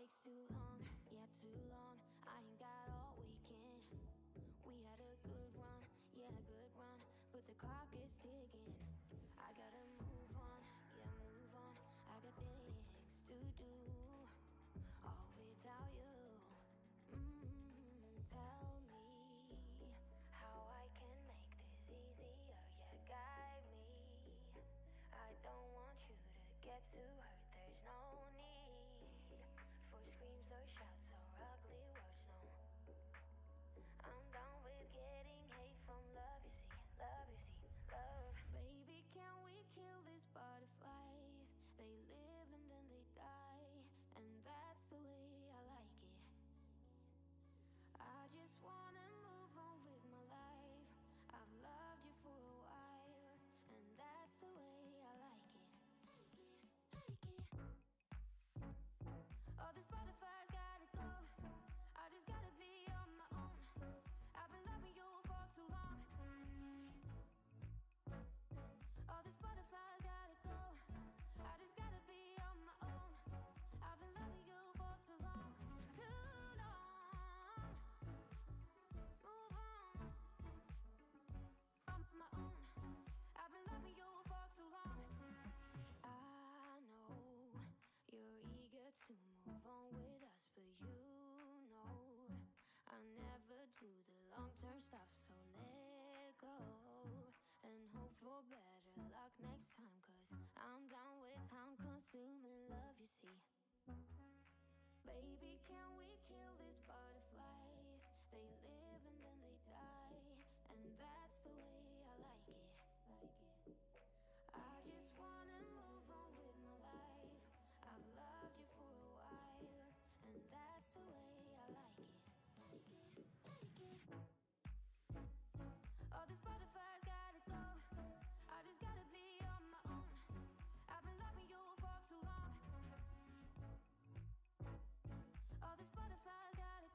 takes too long, yeah, too long. I ain't got all weekend. We had a good run, yeah, good run, but the clock is ticking. I gotta move on, yeah, move on. I got things to do, all without you. Tell me how I can make this easier, yeah, guide me. I don't want you to get too hurt, there's no need for screams or shouts or ugly words, no. I'm done with getting hate from love, you see, love, you see, love. Baby, can we kill these butterflies? They live and then they die, and that's the way I like it. I just wanna move on with my life. I've loved you for a while, and that's the way I like it. All these butterflies gotta go. I just gotta be on my own. I've been loving you for too long. All these butterflies gotta go. I just gotta be on my own. I've been loving you for too long. Too long. Move on my own. I've been loving you for too long. I know you're eager to move on with us, but you know I never do the long-term stuff, so let go and hope for better luck next time, 'cause I'm done with time-consuming love, you see. Baby, can we kill these butterflies? They live and then they die, and that's the way I like it. I just wanna move on with my life. I've loved you for a while, and that's the way I like it. All these butterflies gotta go. I just gotta be on my own. I've been loving you for too long. All these butterflies gotta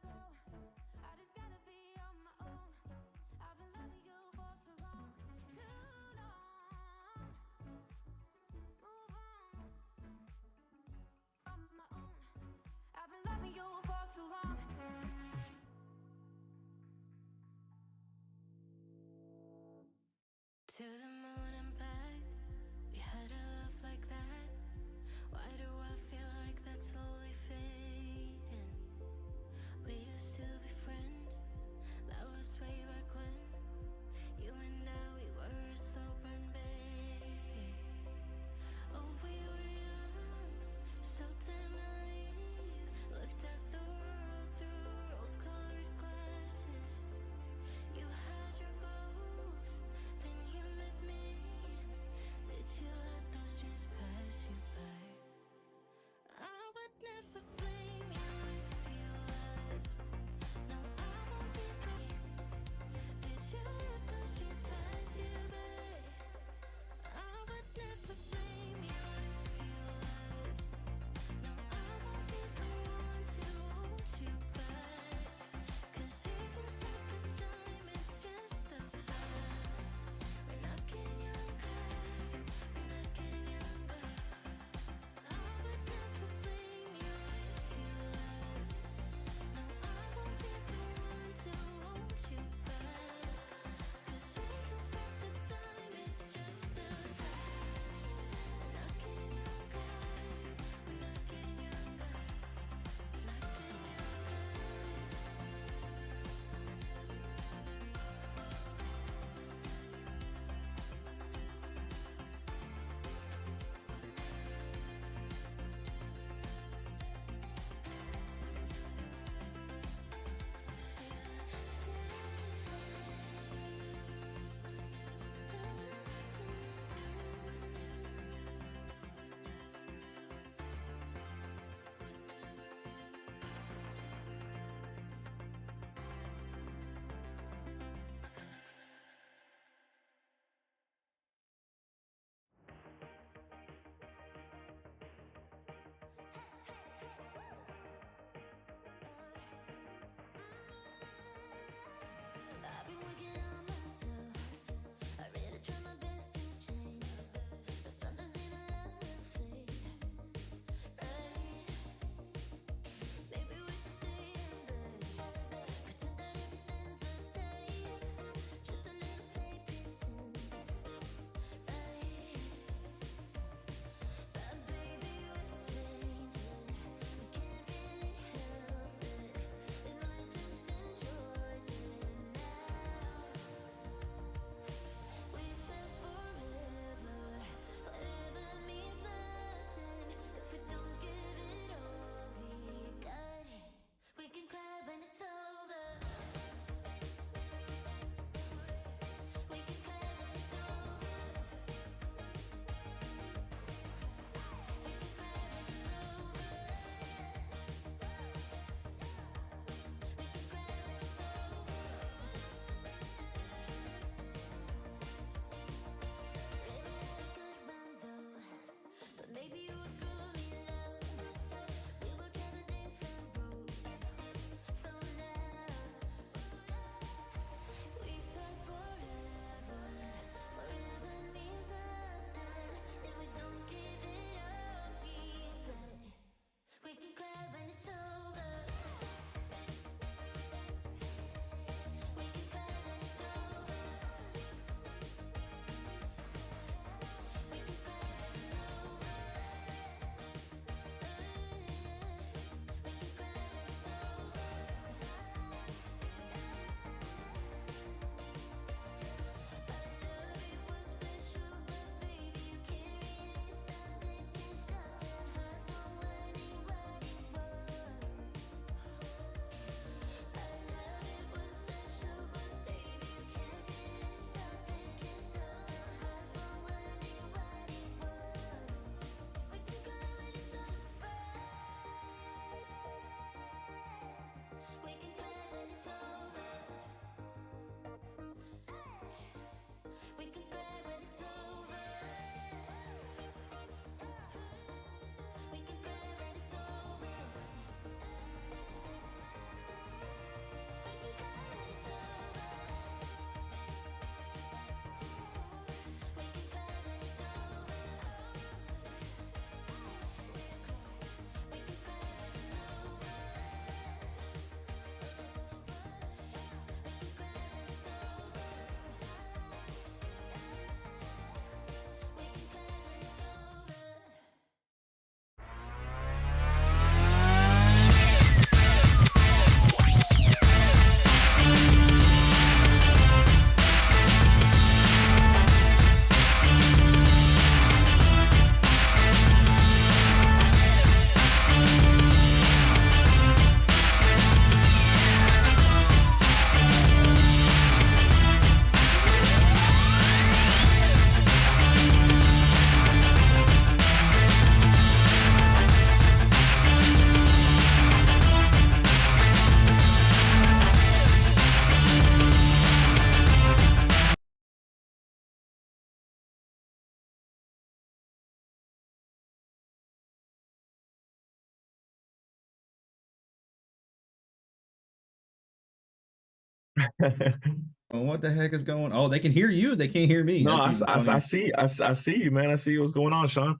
Well, what the heck is going? Oh, they can hear you. They can't hear me. No, That's even funnier. I see you, man. I see what's going on, Sean.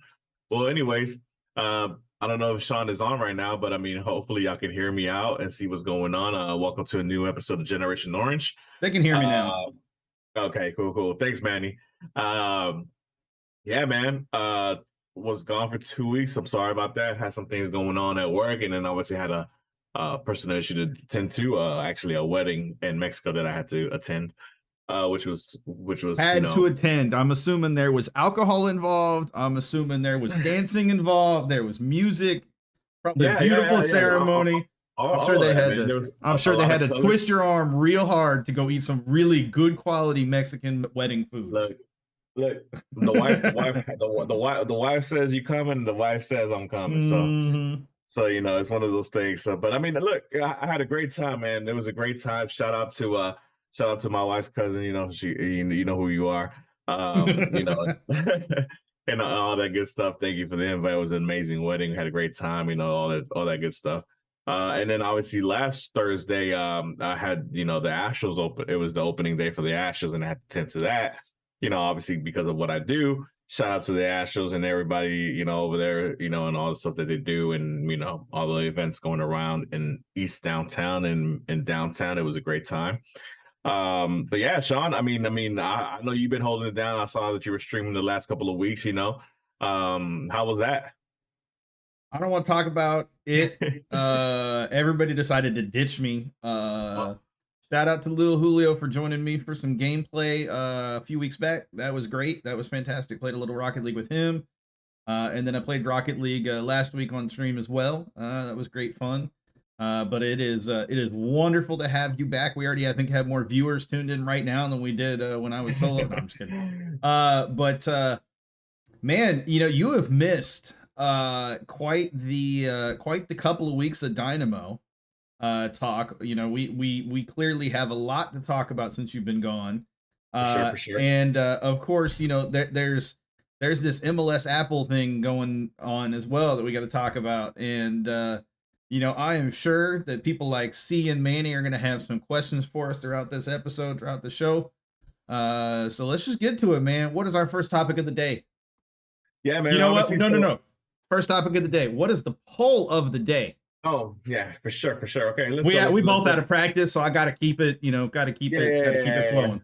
Well, anyways, I don't know if Sean is on right now, but I mean, hopefully y'all can hear me out and see what's going on. Welcome to a new episode of Generation Orange. They can hear me now. Uh, okay, cool. Thanks, Manny. Um, yeah, man. Was gone for 2 weeks. I'm sorry about that. Had some things going on at work, and then obviously had a personal issue to attend to. Actually, a wedding in Mexico that I had to attend. Which was Had to attend. I'm assuming there was alcohol involved. I'm assuming there was dancing involved. There was music. Probably a beautiful ceremony. I'm sure they had to. I'm sure they had to twist your arm real hard to go eat some really good quality Mexican wedding food. Look, the wife says you coming. The wife says I'm coming. So it's one of those things. So, but I mean, look, I had a great time, man. It was a great time. Shout out to my wife's cousin. You know who you are. And all that good stuff. Thank you for the invite. It was an amazing wedding. We had a great time. All that good stuff. And then obviously last Thursday, I had the Astros open. It was the opening day for the Astros, and I had to attend to that. Obviously because of what I do. Shout out to the Astros and everybody, over there, and all the stuff that they do, and all the events going around in East Downtown and downtown. It was a great time. But yeah, Sean, I know you've been holding it down. I saw that you were streaming the last couple of weeks. How was that? I don't want to talk about it. Everybody decided to ditch me. Shout out to Lil Julio for joining me for some gameplay a few weeks back. That was great. That was fantastic. Played a little Rocket League with him. And then I played Rocket League last week on stream as well. That was great fun. But it is wonderful to have you back. We already, I think, have more viewers tuned in right now than we did when I was solo. No, I'm just kidding. But man, you have missed quite the couple of weeks of Dynamo talk. We clearly have a lot to talk about since you've been gone. For sure. And of course, there's this MLS Apple thing going on as well that we got to talk about. And I am sure that people like C and Manny are going to have some questions for us throughout this episode, throughout the show. So let's just get to it, man. What is our first topic of the day? Yeah, man. You know what? No. First topic of the day. What is the poll of the day? Oh yeah, for sure. Okay, we both out of practice, so I got to keep it. Got to keep it flowing.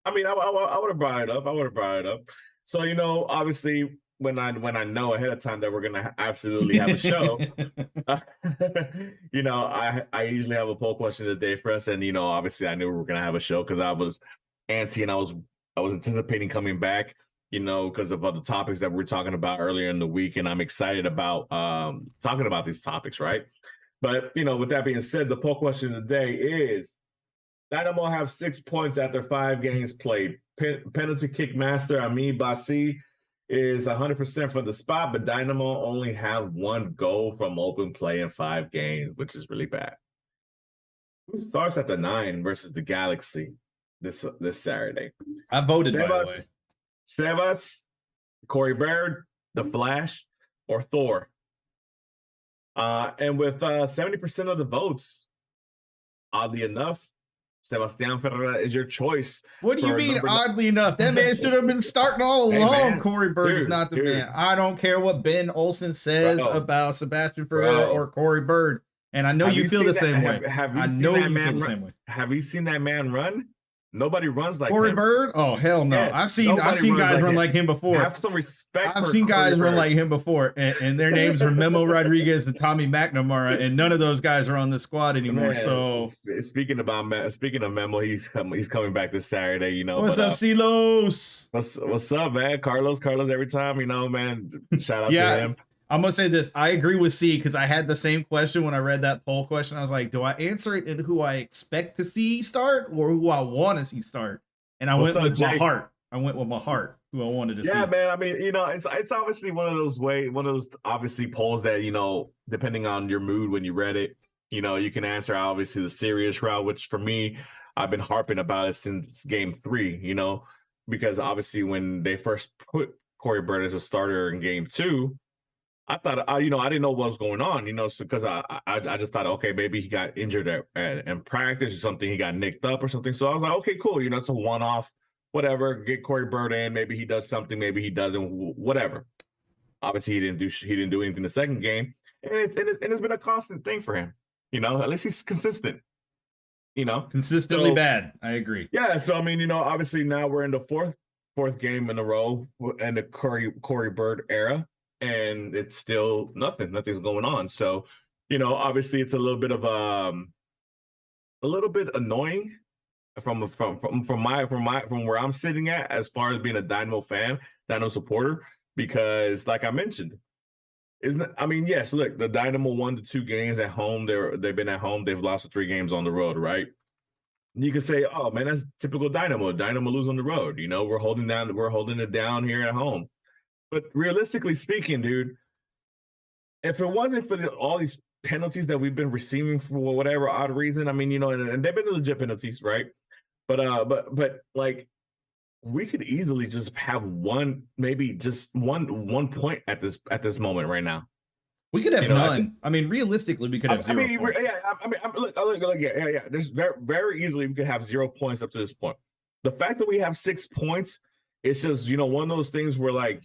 I mean, I would have brought it up. So obviously, when I know ahead of time that we're gonna absolutely have a show, I usually have a poll question of the day for us, and obviously I knew we were gonna have a show because I was antsy and I was anticipating coming back. Because of other topics that we're talking about earlier in the week, and I'm excited about talking about these topics, right? But with that being said, the poll question of the day is: Dynamo have 6 points after 5 games played. Penalty kick master Ami Bassi is 100% for the spot, but Dynamo only have 1 goal from open play in 5 games, which is really bad. Who starts at the 9 versus the Galaxy this Saturday? I voted, by the way. Sebastien, Corey Bird, The Flash, or Thor. And with 70% of the votes, oddly enough, Sebastien Ferreira is your choice. What do you mean, oddly enough? That man should have been starting all along. Corey Bird is not the man. I don't care what Ben Olsen says about Sebastien Ferreira or Corey Bird. And I know you feel the same way. Have you seen that man run? Nobody runs like Corey Bird. Oh hell no! Yes, I've seen guys run like him before. Have some respect. I've seen guys run like him before, and their names are Memo Rodriguez and Tommy McNamara, and none of those guys are on the squad anymore. Man, so speaking of Memo, he's coming back this Saturday. What's up, Silos? What's up, man? Carlos every time. Man. Shout out to him. I'm going to say this. I agree with C because I had the same question when I read that poll question. I was like, do I answer it in who I expect to see start or who I want to see start? And I went with my heart. Who I wanted to see. Yeah, man. I mean, it's obviously one of those obviously polls that, depending on your mood when you read it, you can answer obviously the serious route, which for me, I've been harping about it since game 3, because obviously when they first put Corey Bird as a starter in game 2, I thought, I didn't know what was going on, so because I just thought, okay, maybe he got injured in practice or something. He got nicked up or something. So I was like, okay, cool. It's a one-off, whatever. Get Corey Bird in. Maybe he does something. Maybe he doesn't. Whatever. Obviously, he didn't do anything the second game, and it's been a constant thing for him. At least he's consistent. Consistently bad. I agree. Yeah. So I mean, obviously now we're in the fourth game in a row in the Corey Bird era. And it's still nothing's going on. So, obviously it's a little bit annoying from where I'm sitting at as far as being a Dynamo supporter, because like I mentioned, yes, look, the Dynamo won the 2 games at home. They've been at home, they've lost the 3 games on the road, right? You can say, oh man, that's typical Dynamo. Dynamo lose on the road. We're holding it down here at home. But realistically speaking, dude, if it wasn't for all these penalties that we've been receiving for whatever odd reason, and they've been legit penalties, right? But like, we could easily just have maybe just one point at this moment right now. We could have none. Realistically, we could have 0 points. Look, yeah. There's very easily we could have 0 points up to this point. The fact that we have 6 points, it's just one of those things where like,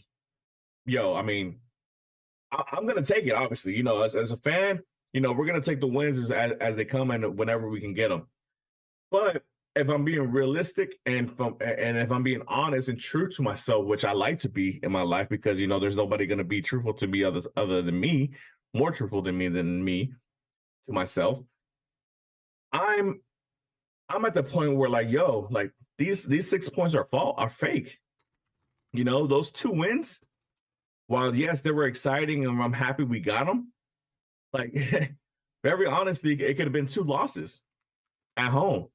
I'm going to take it, obviously, as a fan, we're going to take the wins as they come and whenever we can get them. But if I'm being realistic and if I'm being honest and true to myself, which I like to be in my life, because, there's nobody going to be truthful to me other than me, more truthful than me to myself. I'm at the point where like, these 6 points are fake. Those 2 wins, while yes, they were exciting and I'm happy we got them, like very honestly, it could have been 2 losses at home.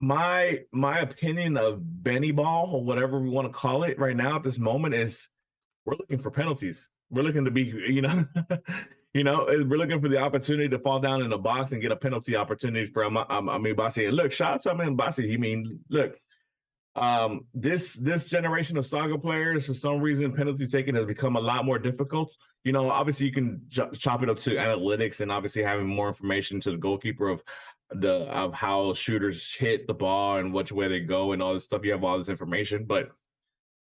My opinion of Benny Ball, or whatever we want to call it right now at this moment, is we're looking for penalties. We're looking to be, we're looking for the opportunity to fall down in the box and get a penalty opportunity from Bassi. And look, shout out to Bassi. Look, this generation of soccer players, for some reason, penalty taking has become a lot more difficult. Obviously you can chop it up to analytics and obviously having more information to the goalkeeper of how shooters hit the ball and which way they go and all this stuff. You have all this information, but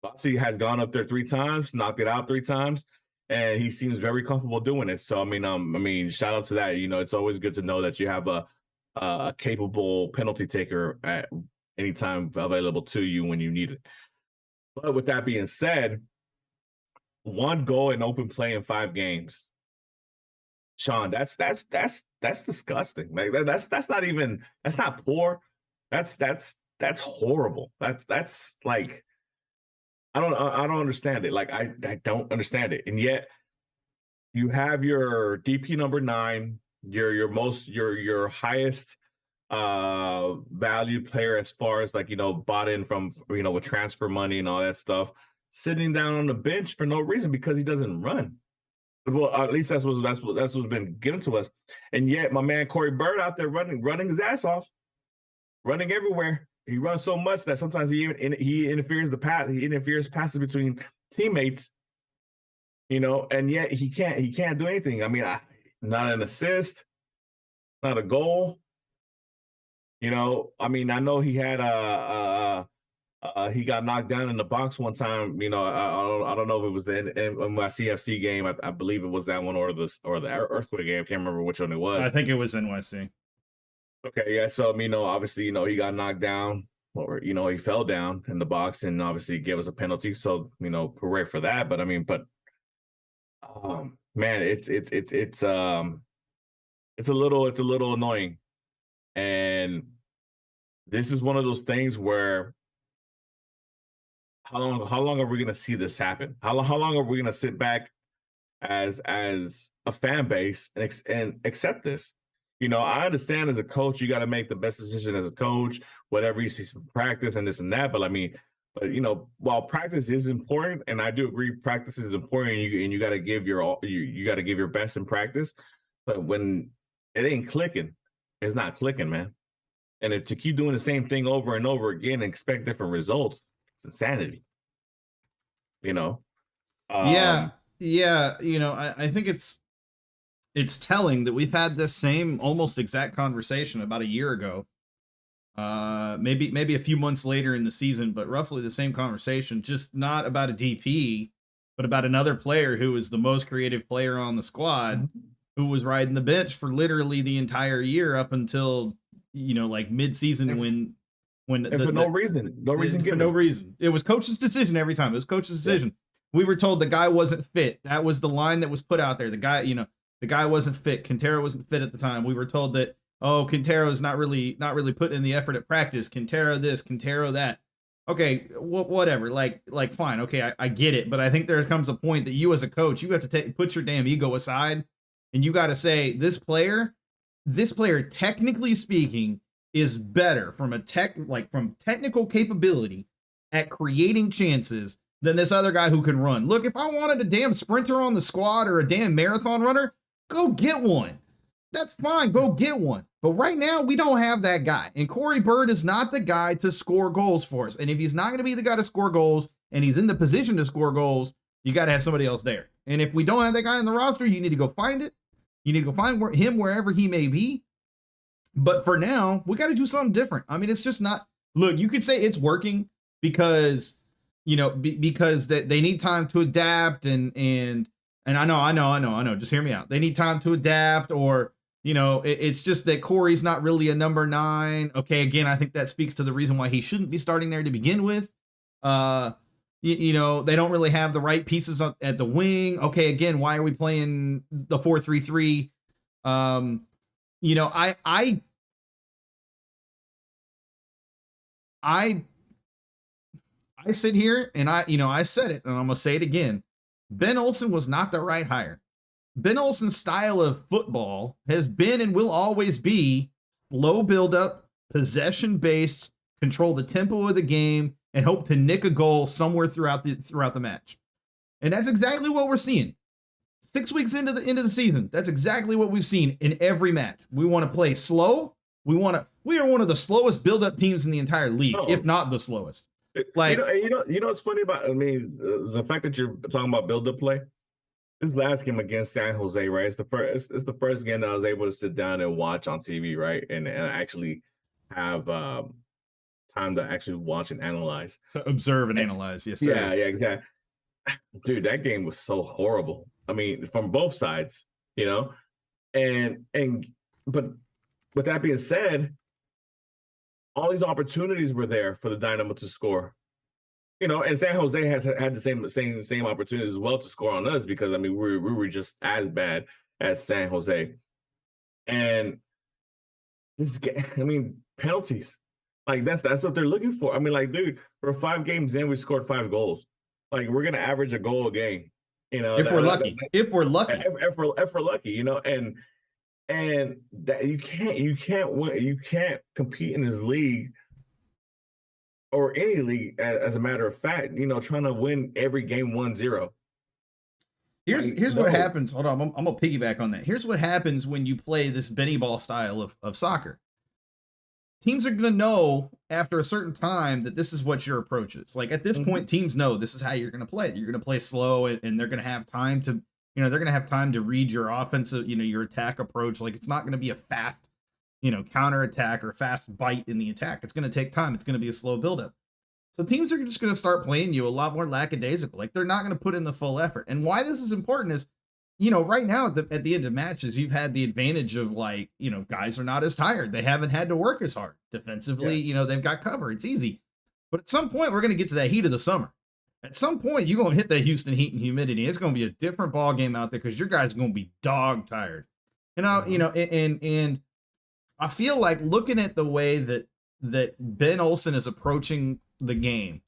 Bassi has gone up there 3 times, knocked it out 3 times, and he seems very comfortable doing it. So shout out to that. It's always good to know that you have a capable penalty taker at any time available to you when you need it. But with that being said, 1 goal in open play in 5 games. Sean, that's disgusting. Like that's not poor. That's horrible. That's like, I don't understand it. Like I don't understand it. And yet you have your DP number 9, your highest valued player as far as like, bought in from, with transfer money and all that stuff, sitting down on the bench for no reason because he doesn't run. Well, at least that's what's been given to us. And yet my man Corey Bird out there running his ass off, running everywhere. He runs so much that sometimes he interferes passes between teammates, and yet he can't do anything. Not an assist, not a goal. I know he had he got knocked down in the box one time. I don't know if it was the NYCFC game. I believe it was that one or the Earthquake game. I can't remember which one it was. I think it was NYC. Okay, yeah. So obviously, he got knocked down, or he fell down in the box, and obviously gave us a penalty. So hooray for that. But man, it's a little annoying, and this is one of those things where how long are we going to see this happen? How long are we going to sit back as a fan base and accept this? I understand as a coach, you got to make the best decision as a coach, whatever you see from practice and this and that. But while practice is important, and I do agree, practice is important, and you got to give you got to give your best in practice. But when it ain't clicking, it's not clicking, man. And to keep doing the same thing over and over again and expect different results, it's insanity. Yeah. Yeah, I think it's telling that we've had this same almost exact conversation about a year ago. Maybe a few months later in the season, but roughly the same conversation, just not about a DP, but about another player who was the most creative player on the squad, who was riding the bench for literally the entire year up until like mid-season when for no reason for no reason. It was coach's decision every time. It was coach's decision. We were told the guy wasn't fit. That was the line that was put out there. The guy wasn't fit. Quintero wasn't fit at the time. We were told that, oh, Quintero's not really putting in the effort at practice. Quintero this, Quintero that. Okay, whatever. Like fine. Okay, I get it. But I think there comes a point that you as a coach, you have to put your damn ego aside, and you got to say this player, technically speaking, is better from technical capability at creating chances than this other guy who can run. Look, if I wanted a damn sprinter on the squad or a damn marathon runner, go get one. That's fine. Go get one. But right now, we don't have that guy. And Corey Bird is not the guy to score goals for us. And if he's not going to be the guy to score goals and he's in the position to score goals, you got to have somebody else there. And if we don't have that guy in the roster, you need to go find it. You need to go find him wherever he may be. But for now, we got to do something different. I mean, it's just not. Look, you could say it's working because because they need time to adapt and I know. Just hear me out. They need time to adapt, or it's just that Corey's not really a number 9. Okay, again, I think that speaks to the reason why he shouldn't be starting there to begin with. They don't really have the right pieces at the wing. Okay, again, why are we playing the 4-3-3? I sit here and I said it and I'm going to say it again. Ben Olsen was not the right hire. Ben Olsen's style of football has been and will always be low buildup, possession-based, control the tempo of the game, and hope to nick a goal somewhere throughout the match. And that's exactly what we're seeing. 6 weeks into the season, that's exactly what we've seen in every match. We want to play slow. We are one of the slowest build-up teams in the entire league, if not the slowest. Like what's funny about the fact that you're talking about build-up play. This last game against San Jose, right? It's the first game that I was able to sit down and watch on TV, right? And actually have time to actually watch and analyze, to observe and analyze. Yes, sir. Yeah, exactly. Dude, that game was so horrible. I mean, from both sides, but with that being said, all these opportunities were there for the Dynamo to score. And San Jose has had the same opportunities as well to score on us, because we were just as bad as San Jose. And penalties. Like that's what they're looking for. Dude, we're 5 games in, we scored 5 goals. Like, we're gonna average a goal a game. If we're lucky. If we're lucky, and that you can't win, you can't compete in this league or any league, as a matter of fact, trying to win every game 1-0. Here's what happens. Hold on, I'm gonna piggyback on that. Here's what happens when you play this Benny ball style of soccer. Teams are gonna know after a certain time that this is what your approach is. Like, at this point, teams know this is how you're gonna play. You're gonna play slow, and they're gonna have time to, read your offensive, your attack approach. Like, it's not gonna be a fast, counter attack or fast bite in the attack. It's gonna take time. It's gonna be a slow buildup. So teams are just gonna start playing you a lot more lackadaisical. Like, they're not gonna put in the full effort. And why this is important is, right now at the end of matches, you've had the advantage of, guys are not as tired. They haven't had to work as hard defensively. Yeah. They've got cover. It's easy. But at some point, we're going to get to that heat of the summer. At some point, you're going to hit that Houston heat and humidity. It's going to be a different ball game out there, because your guys are going to be dog tired. And I feel like, looking at the way that Ben Olsen is approaching the game,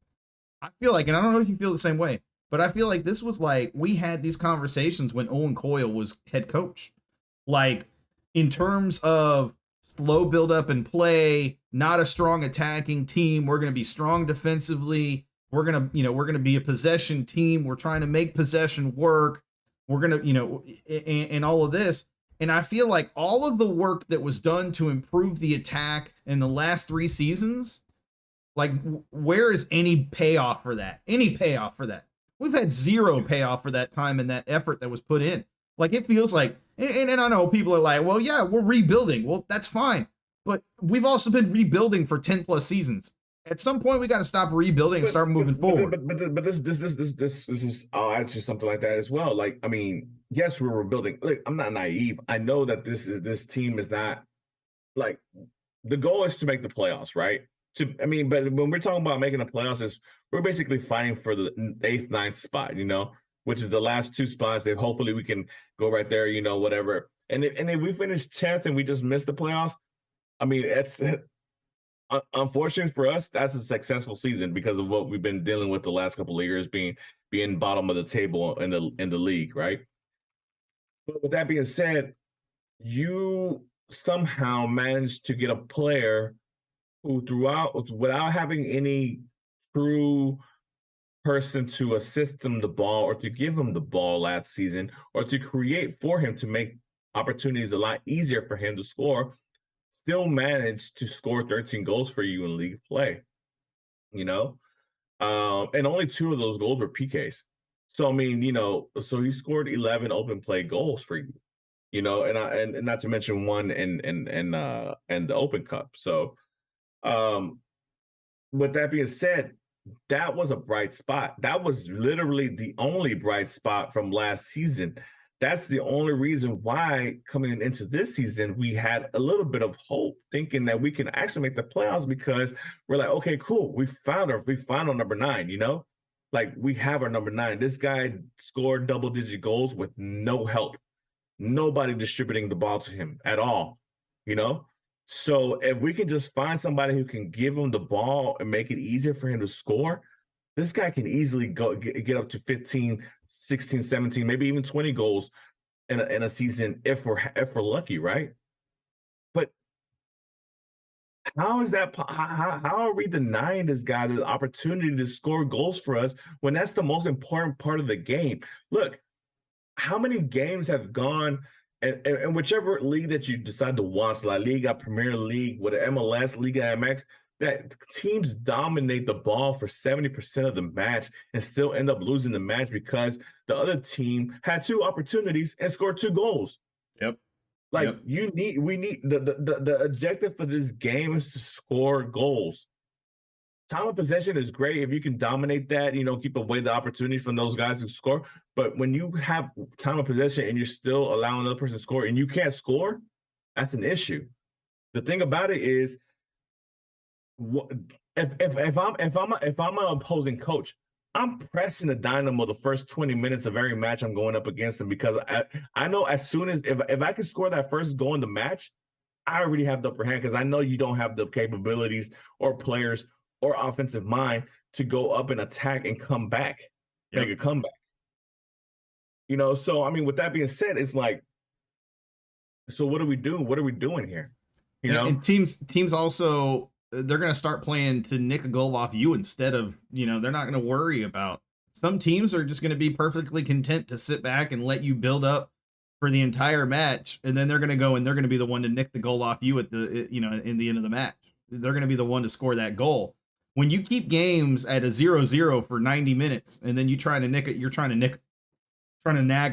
I feel like, and I don't know if you feel the same way, but I feel like this was like, we had these conversations when Owen Coyle was head coach. Like, in terms of slow build up and play, not a strong attacking team. We're going to be strong defensively. We're going to be a possession team. We're trying to make possession work. We're going to, and all of this. And I feel like all of the work that was done to improve the attack in the last 3 seasons, like, where is any payoff for that? We've had zero payoff for that time and that effort that was put in. Like, it feels like, and I know people are like, well, yeah, we're rebuilding. Well, that's fine. But we've also been rebuilding for 10 plus seasons. At some point, we got to stop rebuilding and start moving forward. But this is, I'll answer something like that as well. Like, I mean, yes, we're rebuilding. Look, I'm not naive. I know that this team is not, like, the goal is to make the playoffs, right? But when we're talking about making the playoffs, we're basically fighting for the 8th, 9th spot, which is the last 2 spots that hopefully we can go right there, whatever. And if we finish 10th and we just miss the playoffs, I mean, it's unfortunate for us. That's a successful season because of what we've been dealing with the last couple of years, being bottom of the table in the league, right? But with that being said, you somehow managed to get a player who without having any true person to assist him the ball or to give him the ball last season or to create for him to make opportunities a lot easier for him to score, still managed to score 13 goals for you in league play, and only 2 of those goals were PKs. So, I mean, so he scored 11 open play goals for you, and not to mention 1 in the Open Cup. So, with that being said, that was a bright spot. That was literally the only bright spot from last season. That's the only reason why coming into this season, we had a little bit of hope thinking that we can actually make the playoffs because we're like, okay, cool. We found our number 9, like we have our number 9. This guy scored double-digit goals with no help, nobody distributing the ball to him at all, So if we can just find somebody who can give him the ball and make it easier for him to score, this guy can easily get up to 15, 16, 17, maybe even 20 goals in a season if we're lucky, right? But how is that? How are we denying this guy the opportunity to score goals for us when that's the most important part of the game? Look, how many games have gone? And whichever league that you decide to watch, La Liga, Premier League, with MLS, Liga MX, that teams dominate the ball for 70% of the match and still end up losing the match because the other team had 2 opportunities and scored 2 goals. Yep. Like we need the objective for this game is to score goals. Time of possession is great if you can dominate that, keep away the opportunity from those guys who score. But when you have time of possession and you're still allowing another person to score and you can't score, that's an issue. The thing about it is, if I'm an opposing coach, I'm pressing the Dynamo the first 20 minutes of every match I'm going up against them because I know as soon as if I can score that first goal in the match, I already have the upper hand because I know you don't have the capabilities or players or offensive mind to go up and attack and come back, make a comeback. So I mean, with that being said, it's like, so what do we do? What are we doing here? And teams also, they're going to start playing to nick a goal off you instead of, they're not going to worry about. Some teams are just going to be perfectly content to sit back and let you build up for the entire match, and then they're going to go and they're going to be the one to nick the goal off you at the, in the end of the match. They're going to be the one to score that goal. When you keep games at a 0-0 for 90 minutes, and then you're trying to nab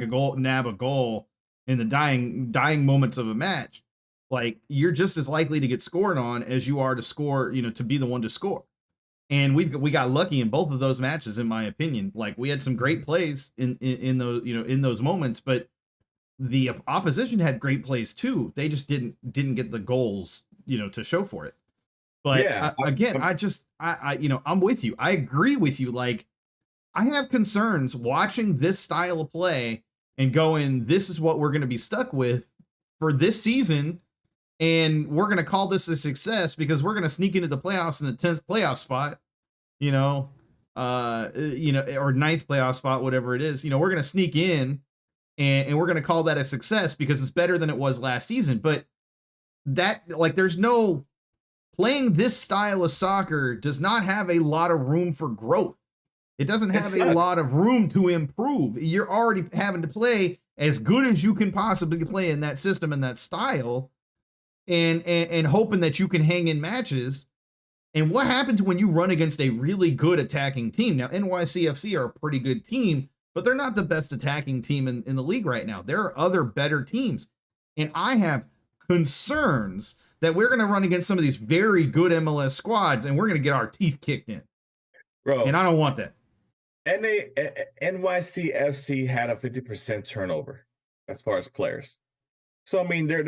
a goal in the dying moments of a match, like, you're just as likely to get scored on as you are to score, to be the one to score. And we got lucky in both of those matches, in my opinion. Like, we had some great plays in those, in those moments, but the opposition had great plays too. They just didn't get the goals, to show for it. But yeah, I'm with you. I agree with you. Like, I have concerns watching this style of play and going, this is what we're going to be stuck with for this season. And we're going to call this a success because we're going to sneak into the playoffs in the 10th playoff spot, or 9th playoff spot, whatever it is. We're going to sneak in and we're going to call that a success because it's better than it was last season. But that, like, there's no, playing this style of soccer does not have a lot of room for growth. It doesn't have a lot of room to improve. You're already having to play as good as you can possibly play in that system and that style, and hoping that you can hang in matches. And what happens when you run against a really good attacking team? Now, NYCFC are a pretty good team, but they're not the best attacking team in the league right now. There are other better teams. And I have concerns that we're going to run against some of these very good MLS squads and we're going to get our teeth kicked in. Bro. And I don't want that. NYCFC had a 50% turnover as far as players. So, I mean, they're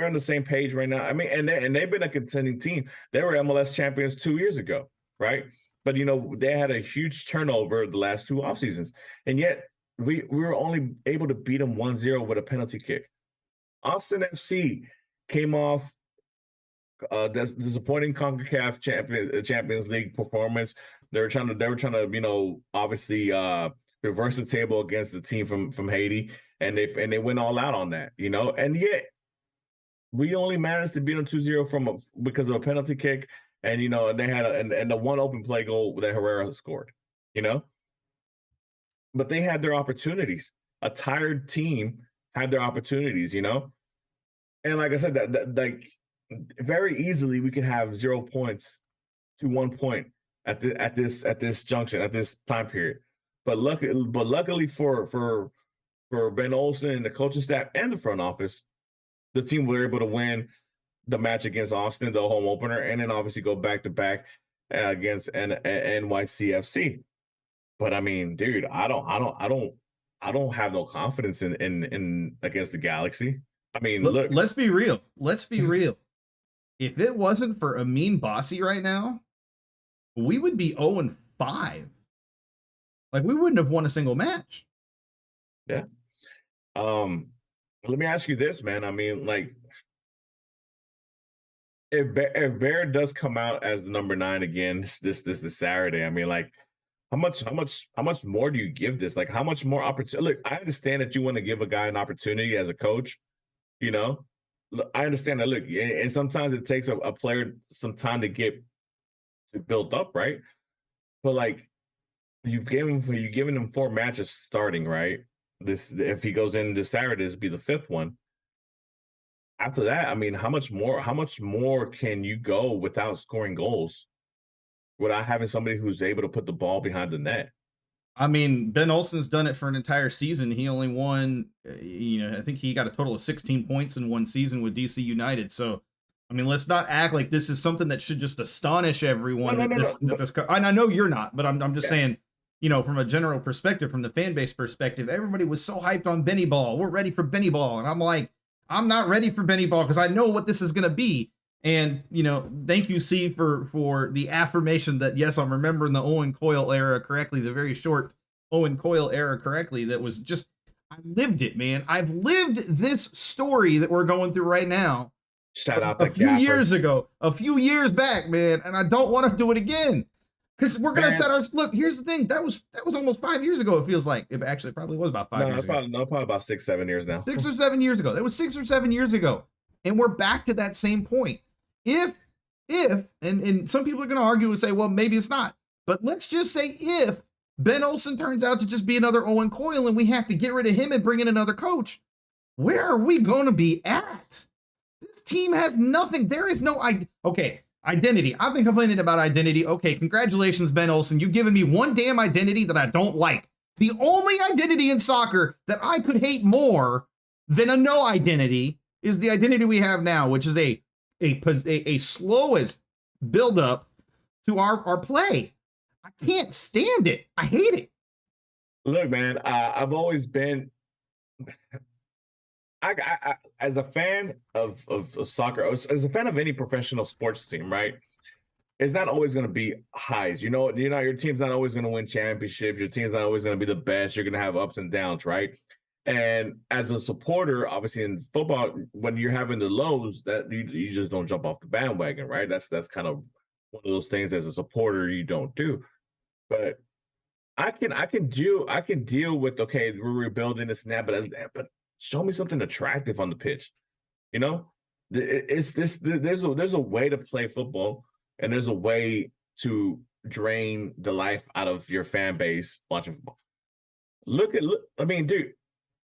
on the same page right now. I mean, and they've been a contending team. They were MLS champions 2 years ago, right? But, they had a huge turnover the last 2 off seasons. And yet we were only able to beat them 1-0 with a penalty kick. Austin FC came off disappointing CONCACAF Champions League performance. They were trying to, obviously reverse the table against the team from Haiti. And they went all out on that, and yet we only managed to beat them 2-0 because of a penalty kick, and they had and the one open play goal that Herrera scored, but they had their opportunities. A tired team had their opportunities, and like I said, that like very easily we could have 0 points to 1 point at this junction, at this time period, but luckily for Ben Olsen and the coaching staff and the front office, the team were able to win the match against Austin, the home opener, and then obviously go back-to-back against NYCFC. But I mean, dude, I don't have no confidence in against the Galaxy. I mean, look. Let's be real. If it wasn't for Amin Bassi right now, we would be 0-5. Like, we wouldn't have won a single match. Yeah. Let me ask you this, man. I mean, like, if Bear does come out as the number 9 again this Saturday, I mean, like, how much more do you give this? Like, how much more opportunity? Look, I understand that you want to give a guy an opportunity as a coach. I understand that. Look, and sometimes it takes a player some time to get built up, right? But like, you've given him 4 matches starting, right? If he goes in this Saturday, this will be the 5th one. After that, I mean, how much more can you go without scoring goals, without having somebody who's able to put the ball behind the net? I mean, Ben Olsen's done it for an entire season. He only won, I think he got a total of 16 points in one season with DC United. So, I mean, let's not act like this is something that should just astonish everyone. No. I know you're not, but I'm just saying, from a general perspective, from the fan base perspective, everybody was so hyped on Benny Ball. We're ready for Benny Ball. And I'm like, I'm not ready for Benny Ball because I know what this is going to be. And, thank you, C, for the affirmation that, yes, I'm remembering the Owen Coyle era correctly, the very short Owen Coyle era correctly. That was just, I lived it, man. I've lived this story that we're going through right now. Shout out a few years ago, a few years back, man. And I don't want to do it again. Because we're going to set our, look, here's the thing. That was almost 5 years ago, it feels like. It actually probably was about 5 years ago. Probably about 6-7 years now. 6 or 7 years ago. That was 6 or 7 years ago. And we're back to that same point. If, and some people are going to argue and say, well, maybe it's not. But let's just say if Ben Olsen turns out to just be another Owen Coyle and we have to get rid of him and bring in another coach, where are we going to be at? This team has nothing. There is no, identity. I've been complaining about identity. Okay, congratulations, Ben Olsen. You've given me one damn identity that I don't like. The only identity in soccer that I could hate more than a no identity is the identity we have now, which is a slowest build up to our play. I can't stand it. I hate it. Look, man, I've always been, I as a fan of soccer, as a fan of any professional sports team, right? It's not always going to be highs. Your team's not always going to win championships. Your team's not always going to be the best. You're going to have ups and downs, right? And as a supporter, obviously in football, when you're having the lows, that you just don't jump off the bandwagon, right? That's kind of one of those things as a supporter you don't do. But I can deal with, okay, we're rebuilding this and that, but show me something attractive on the pitch. There's a way to play football, and there's a way to drain the life out of your fan base watching football. Look, I mean, dude,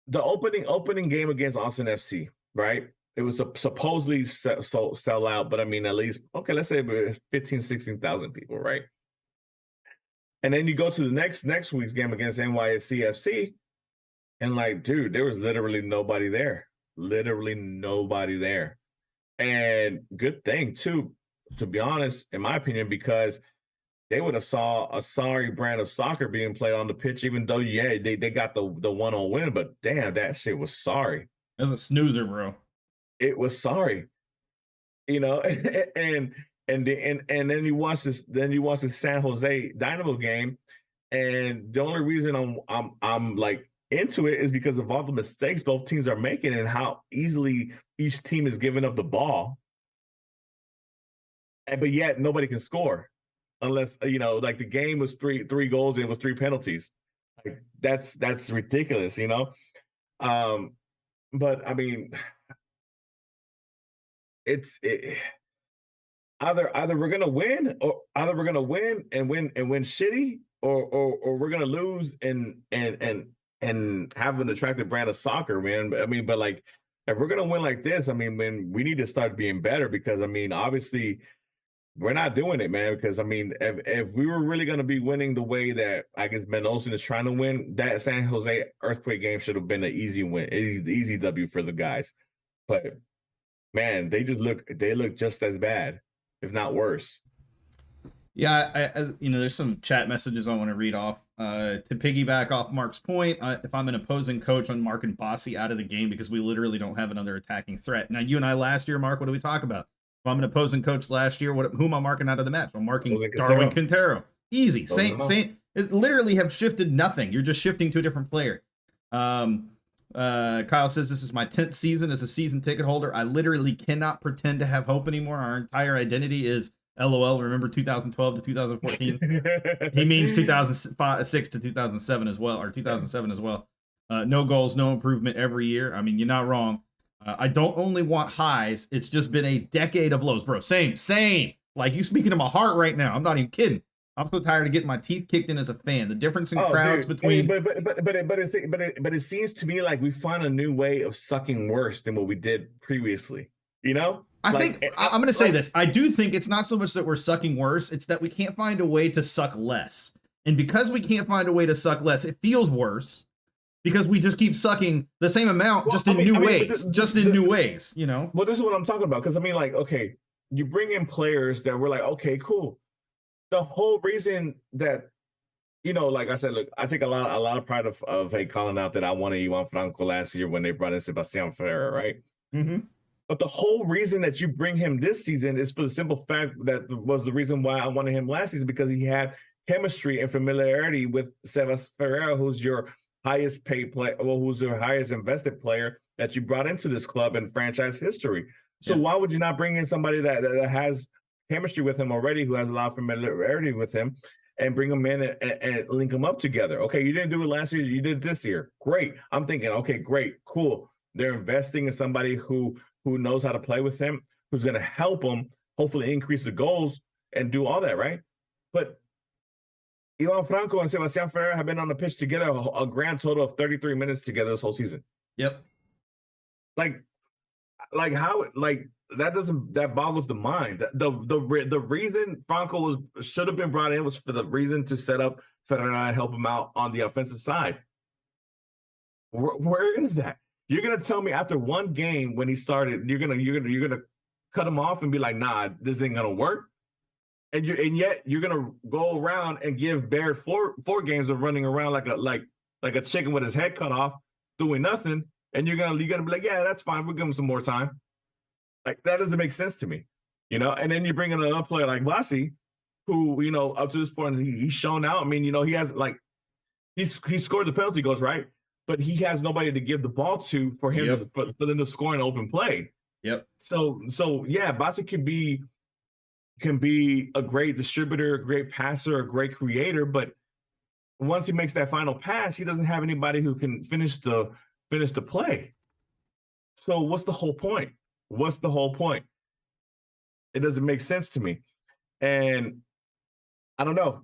the opening game against Austin FC, right? it was supposedly sell out, but I mean, at least, okay, let's say it was 15, 16,000 people, right? And then you go to the next week's game against NYSC FC, and like, dude, there was literally nobody there. Literally nobody there. And good thing, too, to be honest, in my opinion, because they would have saw a sorry brand of soccer being played on the pitch, even though, yeah, they got the 1-0 win, but damn, that shit was sorry. That's a snoozer, bro. It was sorry. You know, and then you watch this San Jose Dynamo game, and the only reason I'm like into it is because of all the mistakes both teams are making and how easily each team is giving up the ball. But yet nobody can score unless, you know, like the game was three goals and it was 3 penalties. Like that's ridiculous, you know? But I mean, either we're gonna win, or either we're gonna win shitty, or we're gonna lose and have an attractive brand of soccer, man. I mean, but like, if we're gonna win like this, I mean, we need to start being better, because I mean, obviously we're not doing it, man. Because I mean, if we were really gonna be winning the way that I guess Ben Olsen is trying to win, that San Jose Earthquake game should have been an easy win, easy W for the guys. But man, they look just as bad, if not worse. Yeah, I you know, there's some chat messages I want to read off. To piggyback off Mark's point, if I'm an opposing coach, I'm marking Bossy out of the game because we literally don't have another attacking threat. Now, you and I last year, Mark, what do we talk about? If I'm an opposing coach last year, who am I marking out of the match? I'm marking Darwin Quintero. Easy. Same. It literally have shifted nothing. You're just shifting to a different player. Kyle says, this is my 10th season as a season ticket holder. I literally cannot pretend to have hope anymore. Our entire identity is LOL. Remember 2012 to 2014? He means 2006 to 2007 as well, or 2007 as well. No goals, no improvement every year. I mean, you're not wrong. I don't only want highs. It's just been a decade of lows, bro. Same. Like, you speaking to my heart right now. I'm not even kidding. I'm so tired of getting my teeth kicked in as a fan. The difference in crowds between, but it seems to me like we find a new way of sucking worse than what we did previously. You know, I think I'm going to say this. I do think it's not so much that we're sucking worse. It's that we can't find a way to suck less. And because we can't find a way to suck less, it feels worse because we just keep sucking the same amount, just in new ways, you know? Well, this is what I'm talking about. Because I mean, like, okay, you bring in players that we're like, okay, cool. The whole reason that, you know, like I said, look, I take a lot of pride of calling out that I wanted Ivan Franco last year when they brought in Sebastien Ferreira, right? Mm-hmm. But the whole reason that you bring him this season is for the simple fact that was the reason why I wanted him last season, because he had chemistry and familiarity with Sebastien Ferreira, who's your highest paid player, well, who's your highest invested player that you brought into this club in franchise history. So why would you not bring in somebody that has chemistry with him already, who has a lot of familiarity with him, and bring them in and link them up together? Okay, you didn't do it last year, you did it this year. Great. I'm thinking, okay, great, cool. They're investing in somebody who knows how to play with him, who's going to help him hopefully increase the goals and do all that, right? But Ivan Franco and Sebastien Ferreira have been on the pitch together a grand total of 33 minutes together this whole season. Yep. Like how, like, that boggles the mind. The reason Franco should have been brought in was for the reason to set up Ferreira and help him out on the offensive side. Where is that? You're gonna tell me after one game when he started, you're gonna cut him off and be like, nah, this ain't gonna work, and yet you're gonna go around and give Barrett four games of running around like a chicken with his head cut off, doing nothing, and you're gonna be like, yeah, that's fine, we'll give him some more time. Like, that doesn't make sense to me, you know. And then you bring in another player like Bossy, who, you know, up to this point he's shown out. I mean, you know, he has he scored the penalty goals, right? But he has nobody to give the ball to for him for them to score an open play. Yep. So yeah, Bossy can be a great distributor, a great passer, a great creator, but once he makes that final pass, he doesn't have anybody who can finish the play. So what's the whole point? What's the whole point? It doesn't make sense to me. And I don't know.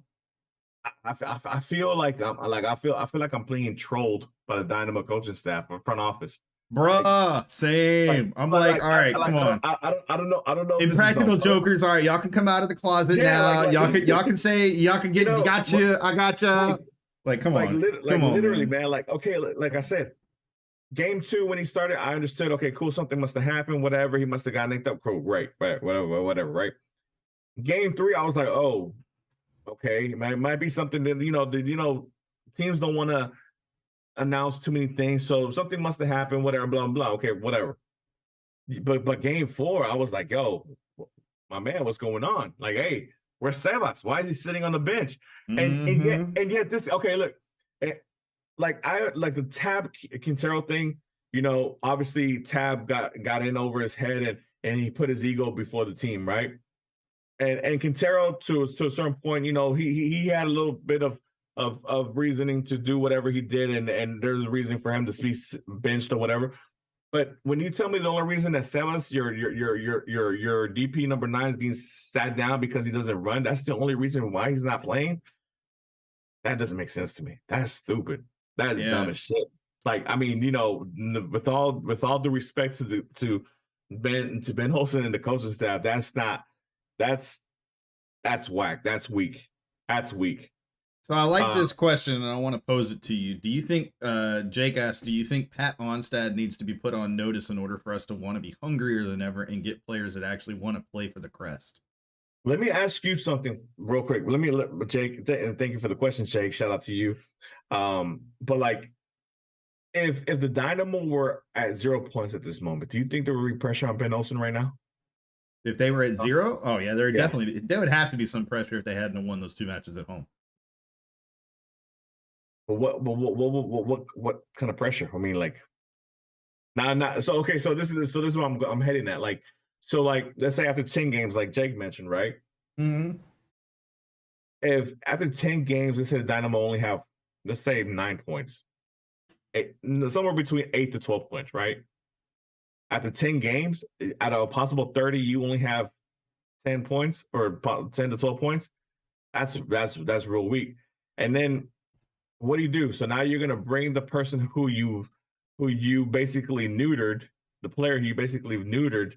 I feel like I'm being trolled by the Dynamo coaching staff or front office. Bruh, same. I'm like, all right, come on. I don't know. If this Impractical is Jokers, all right, y'all can come out of the closet now. Y'all can say, y'all can get, gotcha, I gotcha. Like, come on. Come on, literally, man. Like, okay, like I said, game 2, when he started, I understood, okay, cool, something must have happened, whatever. He must have got nicked up. Cool, right, whatever, right? Game 3, I was like, oh, okay, it might be something that, teams don't want to announce too many things, so something must have happened, whatever, blah, blah, okay, whatever. But game 4, I was like, yo, my man, what's going on? Like, hey, where's Sebas? Why is he sitting on the bench? And yet this, okay, look, like the Tab Quintero thing, obviously Tab got in over his head and he put his ego before the team, right? And Quintero to a certain point, he had a little bit of reasoning to do whatever he did, and there's a reason for him to be benched or whatever. But when you tell me the only reason that Sebas, your DP number 9 is being sat down because he doesn't run, that's the only reason why he's not playing. That doesn't make sense to me. That's stupid. That is dumb as shit. Like, I mean, with all due respect to Ben Olsen and the coaching staff, that's whack. That's weak. That's weak. So I like this question, and I want to pose it to you. Do you think, Jake asked, do you think Pat Onstad needs to be put on notice in order for us to want to be hungrier than ever and get players that actually want to play for the crest? Let me ask you something real quick. Jake, and thank you for the question, Jake. Shout out to you. But like, if the Dynamo were at 0 points at this moment, do you think there would be pressure on Ben Olsen right now? If they were at 0? Oh yeah, there would have to be some pressure if they hadn't won those 2 matches at home. But what kind of pressure? I mean, like, so okay, so this is what I'm heading at. Like, so like, let's say after 10 games, like Jake mentioned, right? Mm-hmm. If after 10 games, let's say the Dynamo only have, let's say 9 points, somewhere between 8 to 12 points, right? After 10 games, out of a possible 30, you only have 10 points or 10 to 12 points. That's real weak. And then what do you do? So now you're going to bring the person who you basically neutered, the player who you basically neutered,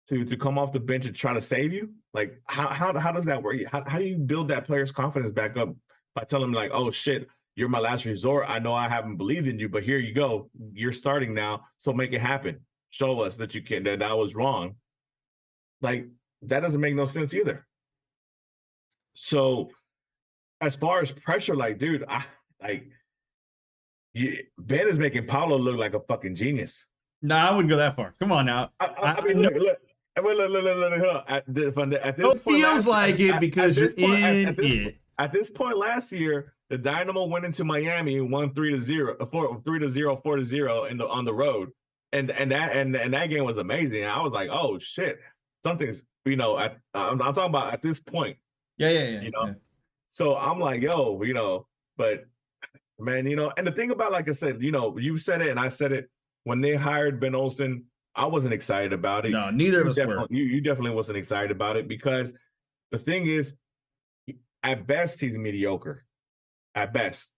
to come off the bench and try to save you? Like, how does that work? How do you build that player's confidence back up by telling him, like, oh shit, you're my last resort. I know I haven't believed in you, but here you go. You're starting now, so make it happen. Show us that you can, that was wrong. Like, that doesn't make no sense either. So as far as pressure, like, dude, Ben is making Paulo look like a fucking genius. No, I wouldn't go that far. Come on now. I mean, look. At this it feels like it because you're in it. At this point last year, the Dynamo went into Miami and won 3-0, 4-0 on the road, and that game was amazing. And I was like, oh shit, something's I'm talking about at this point. Yeah. So I'm like, yo, but man, and the thing about, like I said, you said it and I said it, when they hired Ben Olsen, I wasn't excited about it. No, neither of us were. You definitely wasn't excited about it, because the thing is, at best, he's mediocre. At best.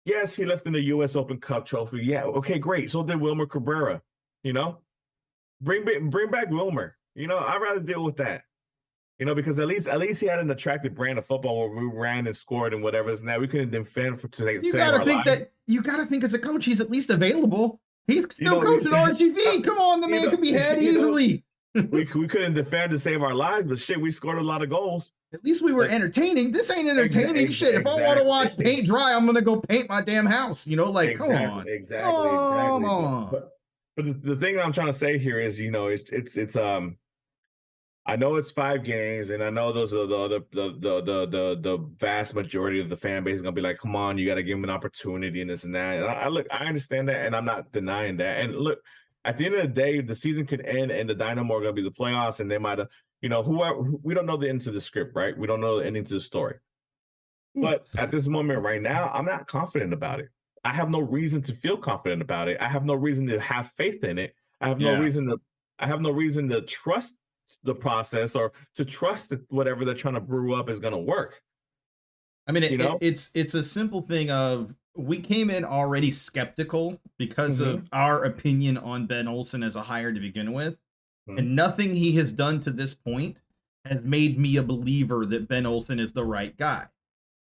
Yes, he left in the U.S. Open Cup trophy. Yeah, okay, great. So did Wilmer Cabrera. Bring back Wilmer. I'd rather deal with that. Because at least he had an attractive brand of football where we ran and scored and whatever. Now we couldn't defend for today. You gotta think as a coach, he's at least available. He's still coaching RTV. Come on, the man could be had easily. we couldn't defend to save our lives, but shit, we scored a lot of goals. At least we were entertaining. This ain't entertaining shit. If I want to watch paint dry, I'm gonna go paint my damn house. Come on. Exactly. Come on. But the thing I'm trying to say here is, it's I know it's 5 games, and I know those are the vast majority of the fan base is gonna be like, come on, you got to give him an opportunity and this and that. And I understand that, and I'm not denying that. And look, at the end of the day, the season could end, and the Dynamo are gonna be the playoffs, and they might have, whoever. We don't know the end to the script, right? We don't know the ending to the story. But at this moment right now, I'm not confident about it. I have no reason to feel confident about it. I have no reason to have faith in it. I have no reason to trust the process or to trust that whatever they're trying to brew up is going to work. I mean, it's a simple thing of we came in already skeptical because of our opinion on Ben Olsen as a hire to begin with, and nothing he has done to this point has made me a believer that Ben Olsen is the right guy.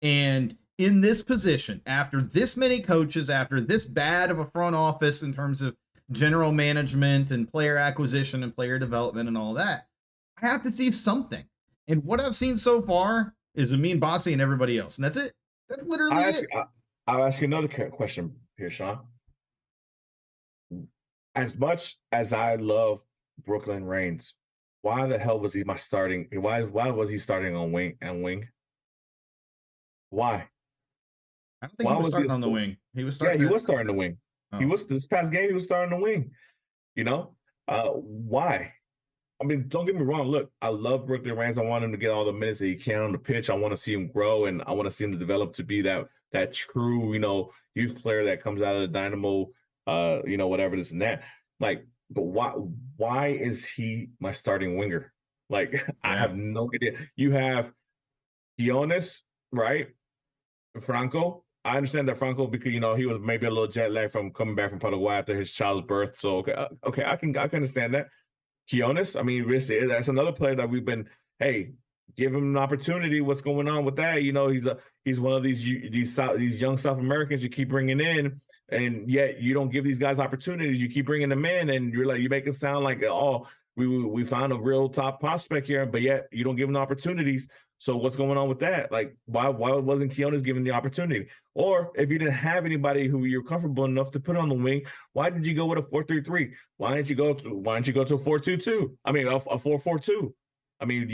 And in this position, after this many coaches, after this bad of a front office in terms of general management and player acquisition and player development and all that, I have to see something. And what I've seen so far is Amin Bassi and everybody else. And that's it. That's literally it. I'll ask you another question here, Sean. As much as I love Brooklyn Reigns, why the hell was he my starting? Why was he starting on wing? Why? I don't think he was starting on the wing. He was starting. Yeah, he was starting the wing. Oh. He was this past game. He was starting the wing. You know, why? I mean, don't get me wrong. Look, I love Brooklyn Reigns. I want him to get all the minutes that he can on the pitch. I want to see him grow, and I want to see him to develop to be that true, youth player that comes out of the Dynamo, whatever this and that. Like, but why is he my starting winger? Like, yeah. I have no idea. You have Gionis, right? Franco. I understand that Franco, because he was maybe a little jet lag from coming back from Paraguay after his child's birth. So okay, I can understand that. Quiones, I mean, that's another player that we've been, hey, give him an opportunity. What's going on with that? He's one of these young South Americans you keep bringing in, and yet you don't give these guys opportunities. You keep bringing them in, and you make it sound like, oh, we found a real top prospect here, but yet you don't give them opportunities. So what's going on with that? Like, why wasn't Quiones given the opportunity? Or if you didn't have anybody who you're comfortable enough to put on the wing, why did you go with a 4-3-3? Why didn't you go to a 4-2-2? I mean, a 4-4-2. I mean,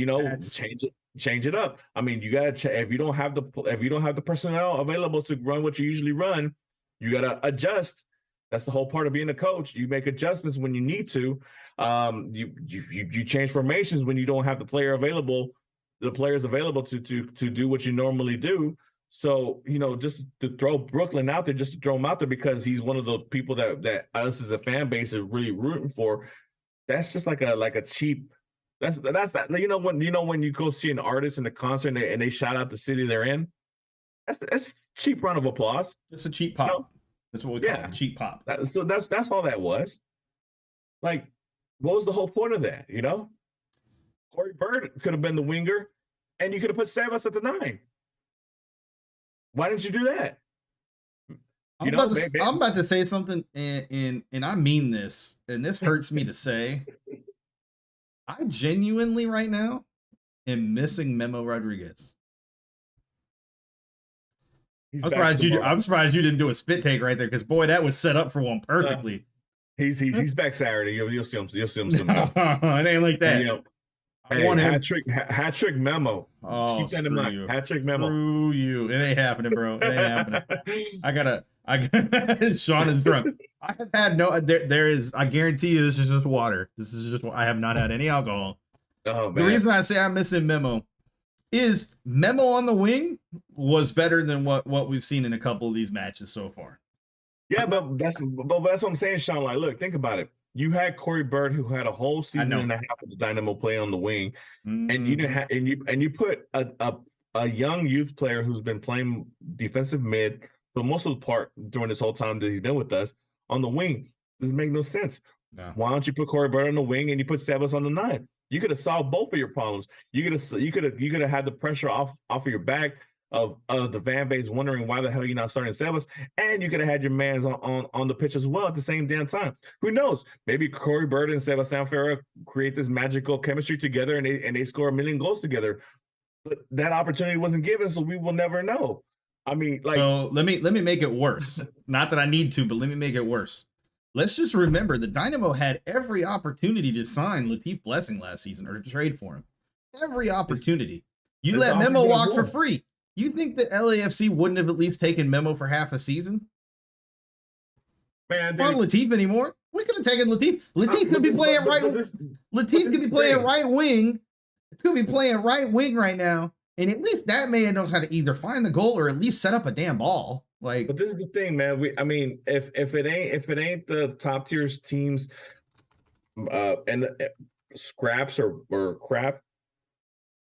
change it up. I mean, you gotta if you don't have the personnel available to run what you usually run, you gotta adjust. That's the whole part of being a coach. You make adjustments when you need to. You change formations when you don't have the players available to do what you normally do. So, just to throw Brooklyn out there, just to throw him out there because he's one of the people that us as a fan base is really rooting for. That's just like a cheap. That's that. When you go see an artist in a concert and they shout out the city they're in, that's cheap round of applause. It's a cheap pop. That's what we call it, cheap pop. So that's all that was. Like, what was the whole point of that? Corey Bird could have been the winger, and you could have put Sebas at the 9. Why didn't you do that? I'm about to say something, and I mean this, and this hurts me to say. I genuinely right now am missing Memo Rodriguez. I'm surprised you didn't do a spit take right there, because boy, that was set up for one perfectly. He's back Saturday. You'll see him. You'll see him soon. It ain't like that. And, hat trick Memo. Oh, keep that in mind. Hat trick Memo. Screw you. It ain't happening, bro. It ain't happening. Sean is drunk. I have had there is, I guarantee you this is just water. I have not had any alcohol. Oh, man. The reason I say I'm missing Memo is Memo on the wing was better than what we've seen in a couple of these matches so far. Yeah, but that's what I'm saying, Sean. Like, look, think about it. You had Corey Bird, who had a whole season and a half of the Dynamo play on the wing, and you didn't have, and you put a young youth player who's been playing defensive mid for most of the part during this whole time that he's been with us on the wing. Doesn't make no sense. No. Why don't you put Corey Bird on the wing and you put Sebas on the 9? You could have solved both of your problems. You could have had the pressure off of your back of the fan base wondering why the hell you're not starting Sebas, and you could have had your mans on the pitch as well at the same damn time. Who knows? Maybe Corey Bird and Sebastien Ferreira create this magical chemistry together, and they score 1 million goals together. But that opportunity wasn't given, so we will never know. I mean, like, so let me make it worse. Not that I need to, but let me make it worse. Let's just remember the Dynamo had every opportunity to sign Latif Blessing last season or to trade for him. Every opportunity. You let Memo walk for free. You think that LAFC wouldn't have at least taken Memo for half a season? Man, not Latif anymore. We could have taken Latif. Latif could be playing right. Latif could be playing right wing. Could be playing right wing right now, and at least that man knows how to either find the goal or at least set up a damn ball. Like, but this is the thing, man. If it ain't the top tier teams, and scraps or crap,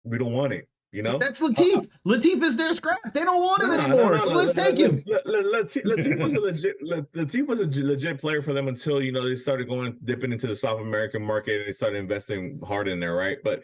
we don't want it. You know, that's Latif. Latif is their scrap. They don't want him anymore, so let's take him. Latif was a legit player for them until they started dipping into the South American market and they started investing hard in there, right? But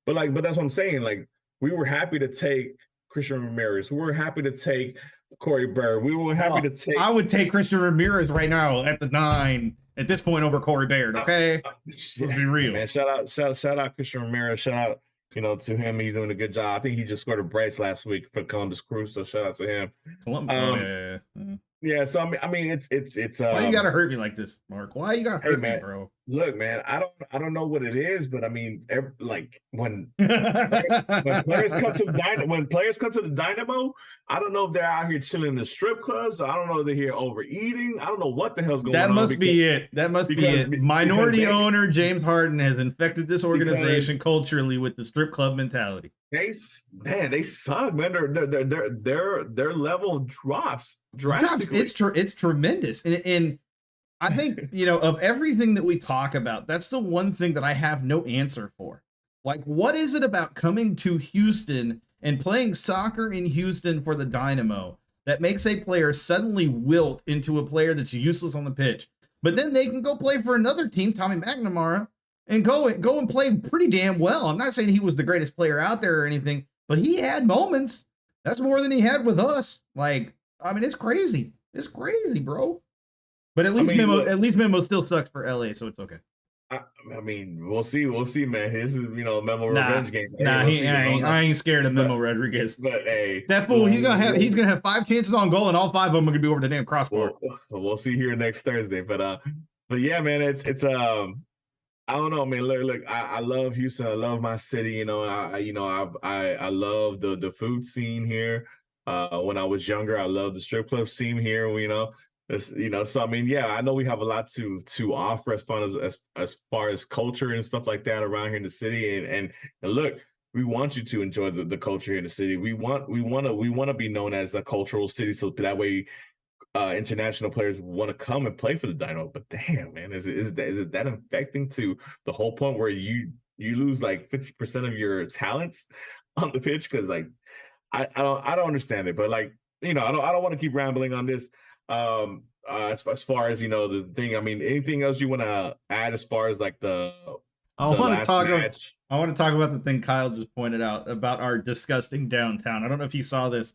that's what I'm saying. Like, we were happy to take Christian Ramirez. We were happy to take Corey Bird. We were happy to take. I would take Christian Ramirez right now at the 9 at this point over Corey Baird. Okay, let's be real, man. Shout out Christian Ramirez. Shout out to him. He's doing a good job. I think he just scored a brace last week for Columbus Crew. So shout out to him. Yeah. So I mean, it's. Why you gotta hurt me like this, Mark? Why you gotta hurt me, bro? Look, man, I don't know what it is, but I mean, when players come to the Dynamo, I don't know if they're out here chilling in the strip clubs. I don't know if they're here overeating. I don't know what the hell's going on. That must be it. Minority owner James Harden has infected this organization culturally with the strip club mentality. They suck, man. Their level drops drastically. It's tremendous, and I think, of everything that we talk about, that's the one thing that I have no answer for. Like, what is it about coming to Houston and playing soccer in Houston for the Dynamo that makes a player suddenly wilt into a player that's useless on the pitch? But then they can go play for another team, Tommy McNamara, and go and play pretty damn well. I'm not saying he was the greatest player out there or anything, but he had moments. That's more than he had with us. Like, I mean, it's crazy. It's crazy, bro. But at least Memo still sucks for LA, so it's okay. I mean, we'll see, man. This is Memo revenge game. I ain't scared of Memo Rodriguez. But hey, that fool, he's gonna have 5 chances on goal, and all 5 of them are gonna be over the damn crossbar. We'll see here next Thursday. But yeah, man, it's I don't know, man. Look, I love Houston. I love my city. And I love the food scene here. When I was younger, I loved the strip club scene here. So I mean, yeah, I know we have a lot to offer as far as culture and stuff like that around here in the city. And look, we want you to enjoy the culture here in the city. We want to be known as a cultural city, so that way international players want to come and play for the Dynamo. But damn, man, is it that affecting to the whole point where you lose like 50% of your talents on the pitch? Because like I don't understand it. But like I don't want to keep rambling on this. As far as the thing, I mean, anything else you want to add as far as like I want to talk about the thing Kyle just pointed out about our disgusting downtown. I don't know if you saw this.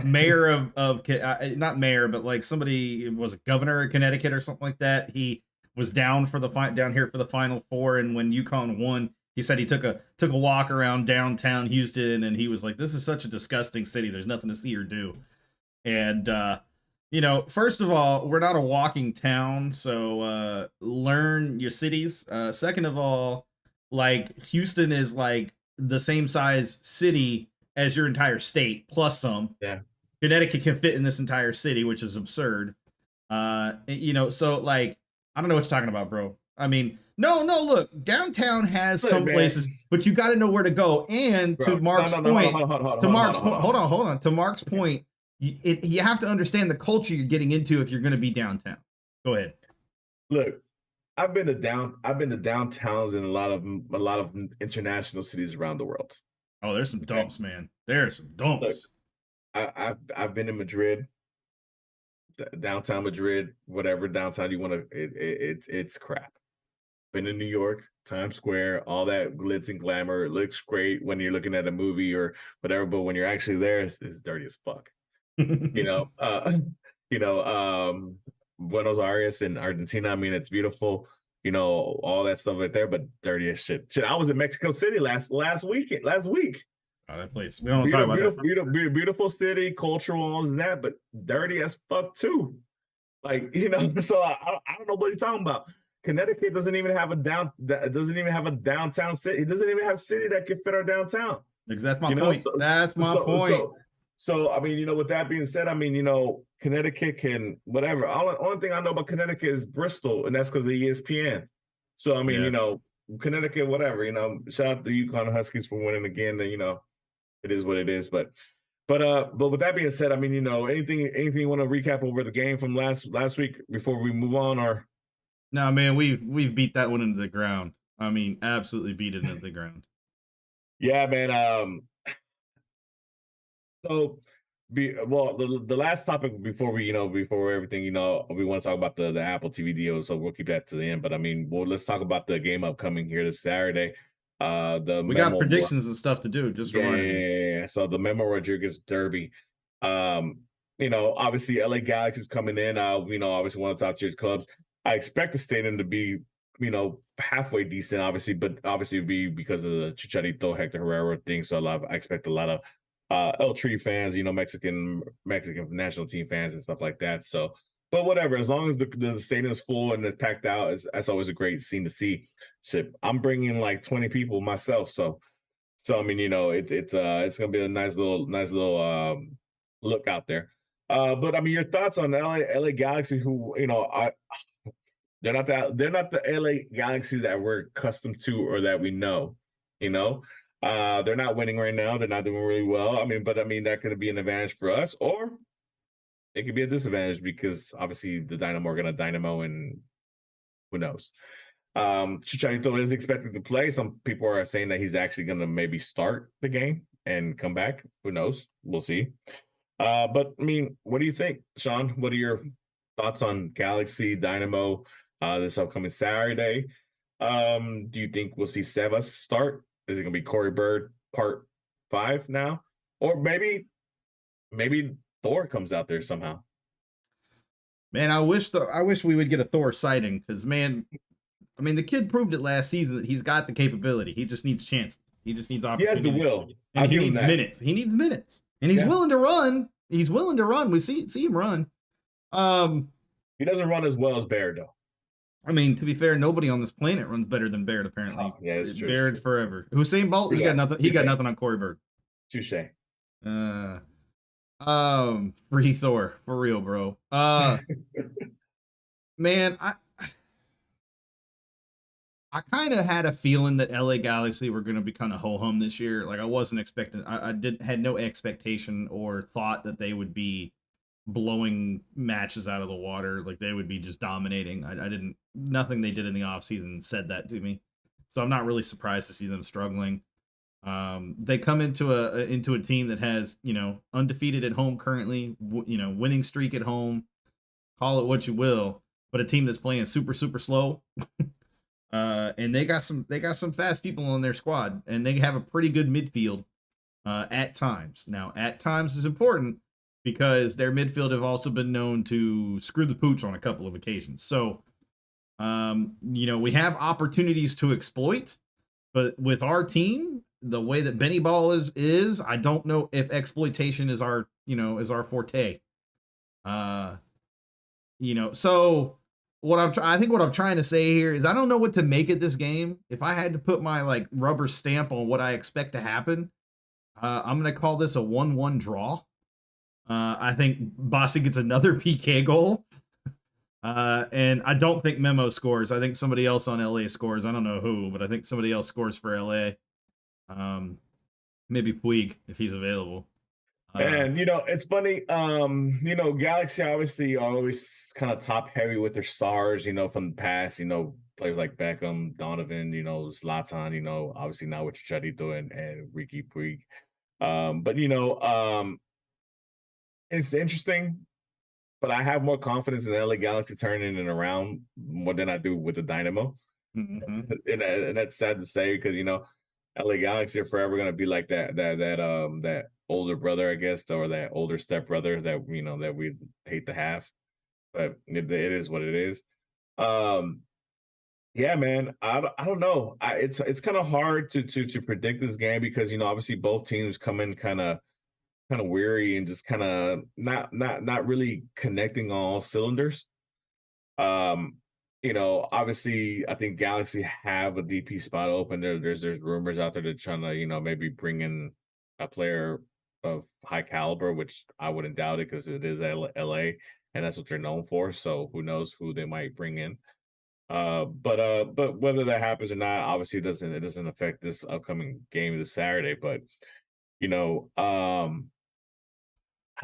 Mayor of not mayor, but like somebody was a governor of Connecticut or something like that. He was down here for the Final Four, and when UConn won, he said he took a walk around downtown Houston, and he was like, "This is such a disgusting city. There's nothing to see or do." And first of all, we're not a walking town, so learn your cities. Second of all, like Houston is like the same size city as your entire state plus some. Yeah, Connecticut can fit in this entire city, which is absurd. So like I don't know what you're talking about, bro. I mean, no, look, downtown has some places, but you got to know where to go. And bro, to Mark's point, to Mark's point, you have to understand the culture you're getting into if you're going to be downtown. Go ahead. Look, I've been to downtowns in a lot of international cities around the world. Oh, there's some dumps, man. There's some dumps. Look, I've been in Madrid, downtown Madrid, whatever downtown you want to. It's crap. Been in New York, Times Square, all that glitz and glamour. It looks great when you're looking at a movie or whatever, but when you're actually there, it's dirty as fuck. Buenos Aires in Argentina. I mean, it's beautiful. All that stuff right there, but dirty as shit. I was in Mexico City last week. Oh, that place. We don't talk about that. Beautiful city, cultural, all that, but dirty as fuck too. Like, so I don't know what you're talking about. Connecticut doesn't even have a downtown city. It doesn't even have a city that can fit our downtown. Because that's my point. That's my point. So I mean, with that being said, I mean, Connecticut can whatever. Only thing I know about Connecticut is Bristol, and that's because of ESPN. So I mean, Connecticut, whatever. Shout out to the UConn Huskies for winning again. It is what it is. But with that being said, I mean, anything you want to recap over the game from last week before we move on, or? No, man, we've beat that one into the ground. I mean, absolutely beat it into the ground. Yeah, man. So, the last topic before before everything, we want to talk about the Apple TV deal, so we'll keep that to the end. But I mean, let's talk about the game upcoming here this Saturday. The We got predictions and stuff to do. Just reminding you. Yeah. So the Memo Rodriguez Derby. Obviously LA Galaxy's coming in. Obviously one of the top tier clubs. I expect the stadium to be, halfway decent, obviously, but obviously it'd be because of the Chicharito, Hector Herrera thing. So I expect a lot of El Tri fans, Mexican national team fans and stuff like that. So, but whatever, as long as the stadium is full and it's packed out, that's always a great scene to see. So I'm bringing like 20 people myself. So I mean, it's gonna be a nice little look out there. But I mean, your thoughts on LA Galaxy, who they're not the LA Galaxy that we're accustomed to or that we know. They're not winning right now. They're not doing really well. I mean, that could be an advantage for us, or it could be a disadvantage because obviously the Dynamo are gonna Dynamo, and who knows. Chicharito is expected to play. Some people are saying that he's actually going to maybe start the game and come back. Who knows? We'll see. But I mean, what do you think, Sean? What are your thoughts on Galaxy Dynamo this upcoming Saturday? Do you think we'll see Sebas start? Is it going to be Corey Bird part 5 now, or maybe Thor comes out there somehow? Man, I wish we would get a Thor sighting because, man, I mean, the kid proved it last season that he's got the capability. He just needs chances. He just needs opportunity. He has the will. And he needs minutes. He needs minutes. And he's willing to run. He's willing to run. We see him run. He doesn't run as well as Baird, though. I mean, to be fair, nobody on this planet runs better than Baird, apparently. Oh, yeah, it's true. Baird forever. Usain Bolt, he got nothing. He got nothing on Corey Bird. Touche. Free Thor. For real, bro. Man, I kind of had a feeling that LA Galaxy were going to be kind of ho-hum this year. Like I wasn't expecting, had no expectation or thought that they would be blowing matches out of the water. Like they would be just dominating. Nothing they did in the offseason said that to me. So I'm not really surprised to see them struggling. They come into a team that has, undefeated at home currently, winning streak at home, call it what you will, but a team that's playing super, super slow. And they got some fast people on their squad, and they have a pretty good midfield at times. Now, at times is important because their midfield have also been known to screw the pooch on a couple of occasions. So, we have opportunities to exploit, but with our team, the way that Benny Ball is, I don't know if exploitation is our forte. So. I think what I'm trying to say here is I don't know what to make of this game. If I had to put my rubber stamp on what I expect to happen, I'm going to call this a 1-1 draw. I think Bossy gets another PK goal. And I don't think Memo scores. I think somebody else on LA scores. I don't know who, but I think somebody else scores for LA. Maybe Puig if he's available. And it's funny. Galaxy obviously are always kind of top heavy with their stars. From the past. Players like Beckham, Donovan. Zlatan. Obviously now with Chicharito and Ricky Puig. But it's interesting. But I have more confidence in the LA Galaxy turning it around more than I do with the Dynamo. Mm-hmm. And that's sad to say because LA Galaxy are forever going to be like that older brother, I guess, or that older stepbrother that that we hate to have, but it is what it is. Yeah, man, I don't know. It's kind of hard to predict this game because obviously both teams come in kind of weary and just kind of not really connecting on all cylinders. Obviously, I think Galaxy have a DP spot open. There's rumors out there that trying to maybe bring in a player of high caliber, which I wouldn't doubt it because it is LA and that's what they're known for. So who knows who they might bring in. But whether that happens or not, obviously it doesn't affect this upcoming game this Saturday. But I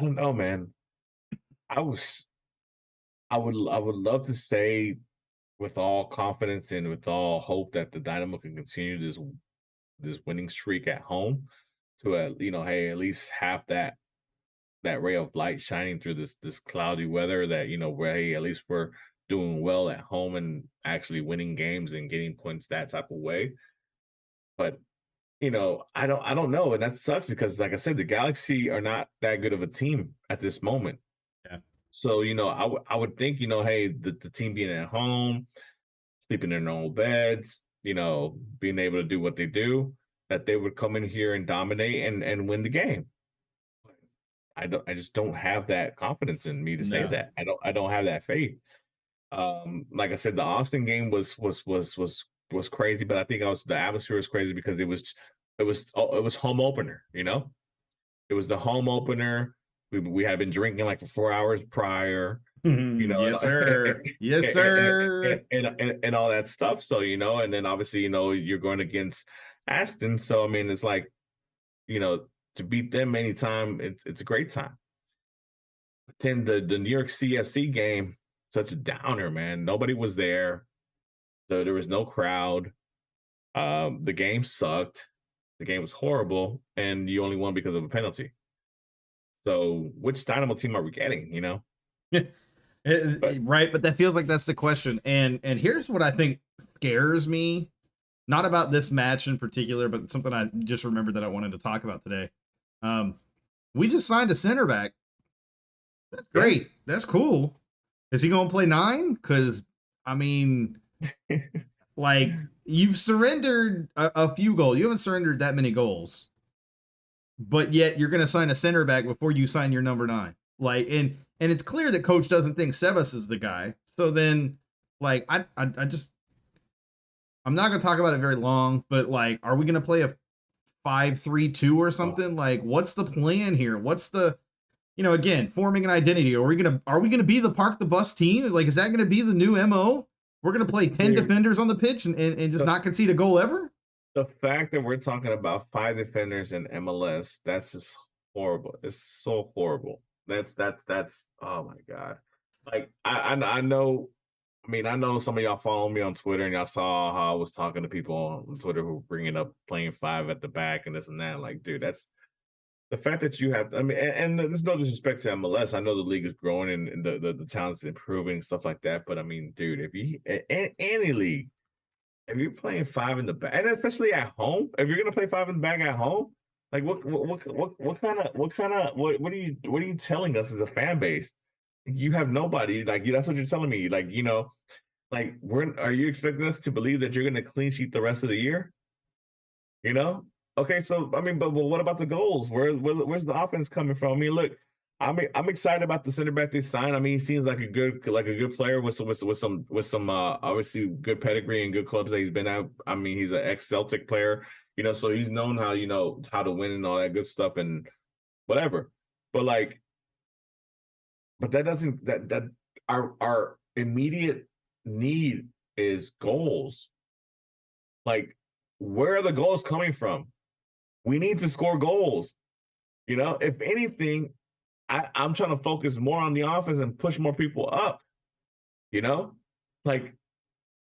don't know, man. I would love to say with all confidence and with all hope that the Dynamo can continue this winning streak at home to at least have that that ray of light shining through this cloudy weather that, where, hey, at least we're doing well at home and actually winning games and getting points that type of way. But I don't know, and that sucks because, like I said, the Galaxy are not that good of a team at this moment. Yeah. So I would think, hey, the team being at home, sleeping in their own beds, being able to do what they do, that they would come in here and dominate and win the game. I just don't have that confidence in me to say No. that. I don't have that faith. Like I said, the Austin game was crazy, but I think the atmosphere was crazy because it was home opener, It was the home opener. We had been drinking like for 4 hours prior, Yes, sir. Yes, sir. and all that stuff. So, and then obviously, you're going against Aston. So, I mean, it's like, to beat them anytime, it's a great time. But then the New York CFC game, such a downer, man. Nobody was there. There was no crowd. The game sucked. The game was horrible, and you only won because of a penalty. So, which Dynamo team are we getting? Right, but that feels like that's the question. And here's what I think scares me, not about this match in particular, but something I just remembered that I wanted to talk about today. We just signed a center back. That's great. Yeah. That's cool. Is he going to play 9? Because, I mean, like, you've surrendered a few goals. You haven't surrendered that many goals. But yet you're going to sign a center back before you sign your number 9. Like, and it's clear that coach doesn't think Sebas is the guy. So then, like, I'm not going to talk about it very long, but, like, are we going to play a 5-3-2 or something? Like, what's the plan here? What's the, again, forming an identity? Are we gonna be the park the bus team? Like, is that going to be the new MO? We're going to play 10 defenders on the pitch and just not concede a goal ever? The fact that we're talking about 5 defenders in MLS, that's just horrible. It's so horrible. That's oh my God. Like, I know, I know some of y'all follow me on Twitter and y'all saw how I was talking to people on Twitter who were bringing up playing 5 at the back and this and that. Like, dude, that's the fact that you have, and there's no disrespect to MLS. I know the league is growing and the talent's improving, stuff like that. But I mean, dude, if you, any league, if you're playing 5 in the back, and especially at home, if you're gonna play 5 in the back at home, like what are you telling us as a fan base? You have nobody. Like, that's what you're telling me. Like, like, are you expecting us to believe that you're gonna clean sheet the rest of the year? Okay, so but what about the goals? Where's the offense coming from? I mean, look, I'm excited about the center back they signed. I mean, he seems like a good player with some obviously good pedigree and good clubs that he's been at. I mean, he's an ex-Celtic player, so he's known how to win and all that good stuff and whatever. But that doesn't that our immediate need is goals. Like, where are the goals coming from? We need to score goals. If anything, I'm trying to focus more on the offense and push more people up. Like,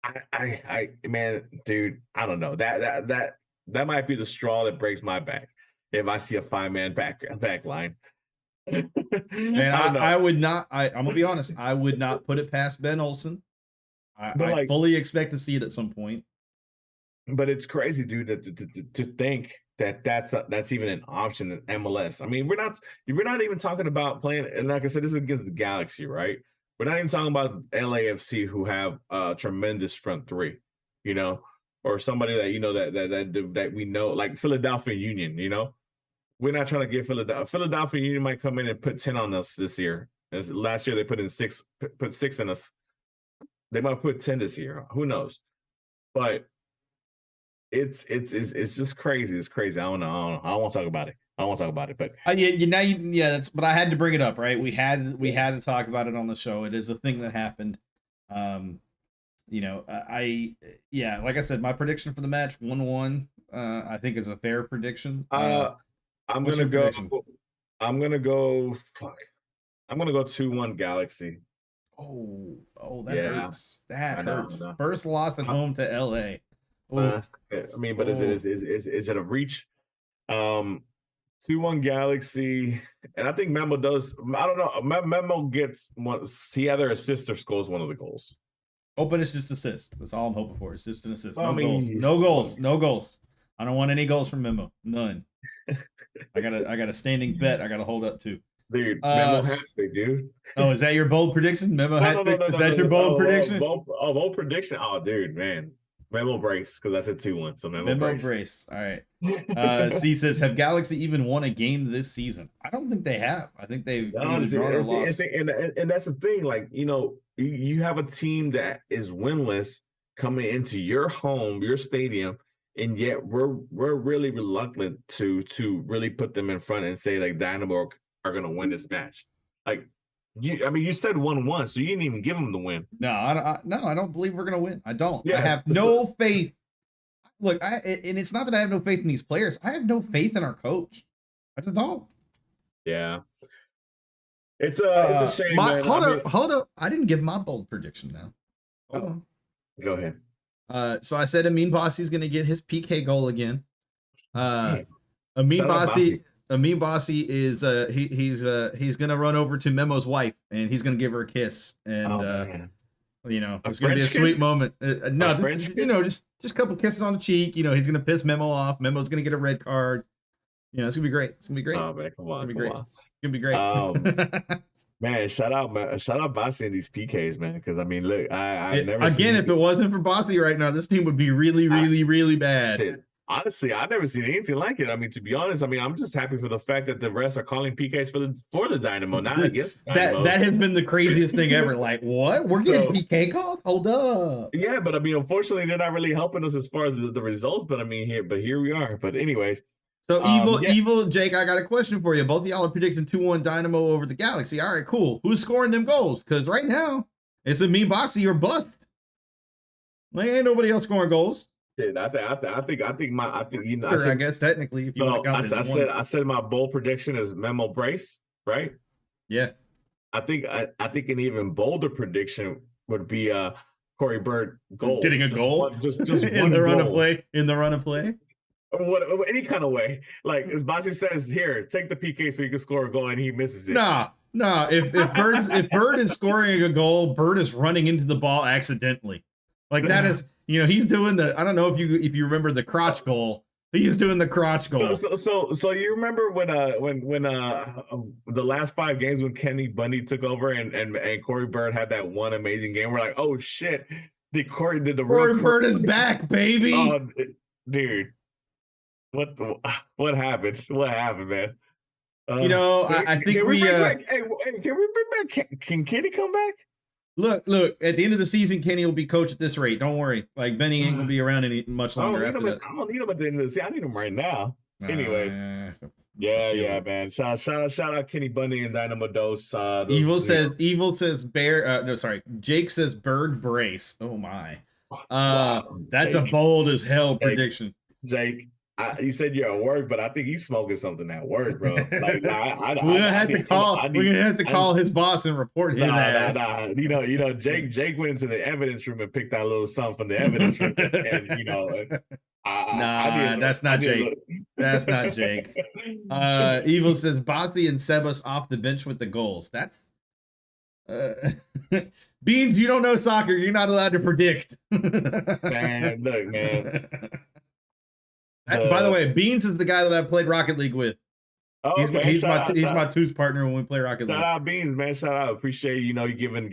I man, dude, I don't know. That might be the straw that breaks my back if I see a 5-man back line. And I would not. I'm gonna be honest. I would not put it past Ben Olsen. I fully expect to see it at some point. But it's crazy, dude, to think that's even an option in MLS. I mean, we're not even talking about playing, and like I said, this is against the Galaxy, right? We're not even talking about LAFC, who have a tremendous front three, or somebody that that we know, like Philadelphia Union. We're not trying to get Philadelphia Union might come in and put 10 on us this year. As last year they put 6 in us. They might put 10 this year. Who knows? But it's just crazy. It's crazy. I don't know. I don't want to talk about it. But but I had to bring it up, right? We had to talk about it on the show. It is a thing that happened. Like I said, my prediction for the match 1-1. I think is a fair prediction. I'm gonna go 2-1 Galaxy. Oh, that hurts. That hurts. First loss at home to LA. But is it a reach? 2-1 Galaxy, and I think Memo does. I don't know. Memo gets one. He either assists or scores one of the goals. Hoping it's just assist. That's all I'm hoping for. It's just an assist. No I mean, goals. No goals. No goals. I don't want any goals from Memo. None. I got a standing bet I got to hold up to. Dude, Memo hat trick, dude. Oh, is that your bold prediction? Memo hat trick? Is that your bold prediction? Bold prediction. Oh, dude, man. Memo brace, because I said 2-1. So Memo brace. All right. C says, have Galaxy even won a game this season? I don't think they have. I think they've either drawn or lost. And that's the thing. Like, you have a team that is winless coming into your home, your stadium, and yet we're really reluctant to really put them in front and say, like, Dynamo are going to win this match. Like, you said 1-1, so you didn't even give them the win. No, I don't believe we're going to win. I don't. Yes, I have no faith. Look, and it's not that I have no faith in these players. I have no faith in our coach. I just don't. Yeah. It's a shame. Hold up. I didn't give my bold prediction now. Hold on. Go ahead. So I said Amin Bossi's going to get his PK goal again. Amin Bossi is he's gonna run over to Memo's wife and he's gonna give her a kiss and it's gonna be a sweet moment. Just a couple kisses on the cheek. He's gonna piss Memo off. Memo's gonna get a red card. It's gonna be great. It's gonna be great. Oh man, come on, it's gonna be great. Man, shout out Bossi and these PKs, man. Because I mean, look, I've never again. If it wasn't for Bossi right now, this team would be really, really, really bad. Shit. Honestly, I've never seen anything like it. I mean, to be honest, I'm just happy for the fact that the refs are calling PKs for the Dynamo, not against the Dynamo. That has been the craziest thing ever. Like, what? We're getting PK calls? Hold up. Yeah, but I mean, unfortunately, they're not really helping us as far as the results. But I mean, here we are. But anyways. So evil Jake, I got a question for you. Both of y'all are predicting 2-1 Dynamo over the Galaxy. All right, cool. Who's scoring them goals? Because right now, it's Amin Bossi or bust. Like, ain't nobody else scoring goals. I guess technically, if you want to count I said my bold prediction is Memo brace, right? Yeah. I think an even bolder prediction would be Corey Bird goal. Getting a goal? Just in one the run goal. of play. In the run of play. What any kind of way. Like as Bossi says, here, take the PK so you can score a goal and he misses it. Nah. If Bird is scoring a goal, Bird is running into the ball accidentally. Like that is he's doing I don't know if you remember the crotch goal. He's doing the crotch goal. So you remember when the last 5 games when Kenny Bundy took over and Corey Bird had that one amazing game? We're like, oh shit, Corey Bird is back, baby. Oh, dude, what happened? What happened, man? I think can we bring back? Can Kenny come back? Look, at the end of the season, Kenny will be coach at this rate. Don't worry. Like, Benny ain't going to be around much longer after that. I don't need him at the end of the season. I need him right now. Anyways. Yeah, man. Shout out Kenny Bundy and Dynamo Dose. Evil says Jake says Bird brace. Oh, my. That's Jake, a bold as hell prediction. Jake. You said you're at work, but I think he's smoking something at work, bro. Like, we're gonna have to call his boss and report his ass. Nah. Jake went into the evidence room and picked out a little something from the evidence room, and that's not Jake. That's not Jake. Evil says Bossi and Sebas off the bench with the goals. That's Beans. You don't know soccer. You're not allowed to predict. Man, look, man. By the way, Beans is the guy that I played Rocket League with. Oh, he's my twos partner when we play Rocket League. Shout out Beans, man. Shout out. Appreciate you giving.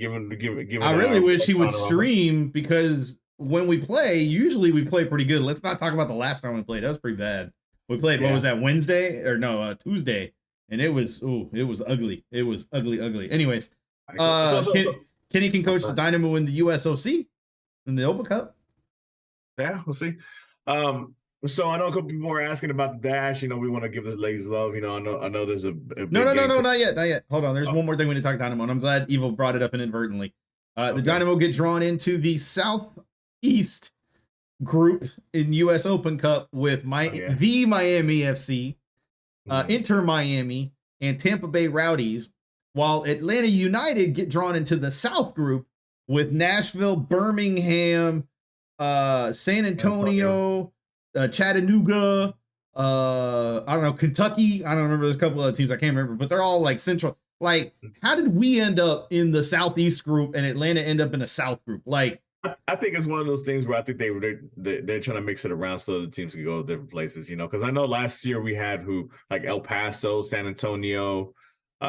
I really wish he would stream because when we play, usually we play pretty good. Let's not talk about the last time we played. That was pretty bad. We played what was that, Wednesday or no Tuesday, and it was ugly. It was ugly. Anyways, Kenny can coach the Dynamo in the USOC in the Open Cup. Yeah, we'll see. So I know a couple people are asking about the dash. We want to give the ladies love. I know there's a no, not yet. Hold on. There's one more thing we need to talk Dynamo, and I'm glad Evil brought it up inadvertently. The Dynamo get drawn into the Southeast group in U.S. Open Cup with the Miami FC, Inter Miami, and Tampa Bay Rowdies, while Atlanta United get drawn into the South group with Nashville, Birmingham, San Antonio. Chattanooga, I don't know, Kentucky. I don't remember. There's a couple other teams I can't remember, but they're all like central. Like, how did we end up in the Southeast group and Atlanta end up in the South group? Like, I think it's one of those things where I think they're trying to mix it around so the teams can go to different places, because I know last year we had like El Paso, San Antonio, we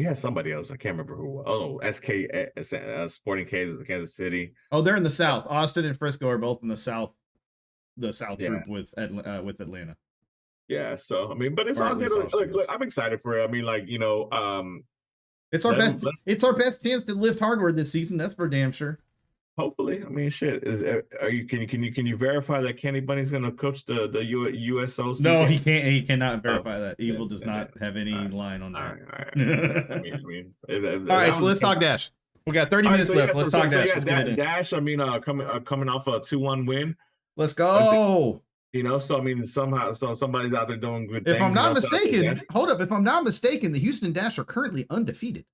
had somebody else. I can't remember who. Oh, Sporting Kansas City. Oh, they're in the South. Austin and Frisco are both in the South group with Atlanta. Yeah, so I mean, but it's all good. Look, I'm excited for it. I mean, like, it's our best. It's our best chance to lift hardware this season. That's for damn sure. Hopefully, I mean, shit. Can you verify that Kenny Bunny's going to coach the USOC? No, game? He can't. He cannot verify that. Evil does not have any line on that. All right, so let's talk Dash. We got 30 minutes left. Let's talk Dash. Dash. I mean, coming off a 2-1 win. Let's go. So I mean, somebody's out there doing good things. If I'm not mistaken, hold up. If I'm not mistaken, the Houston Dash are currently undefeated.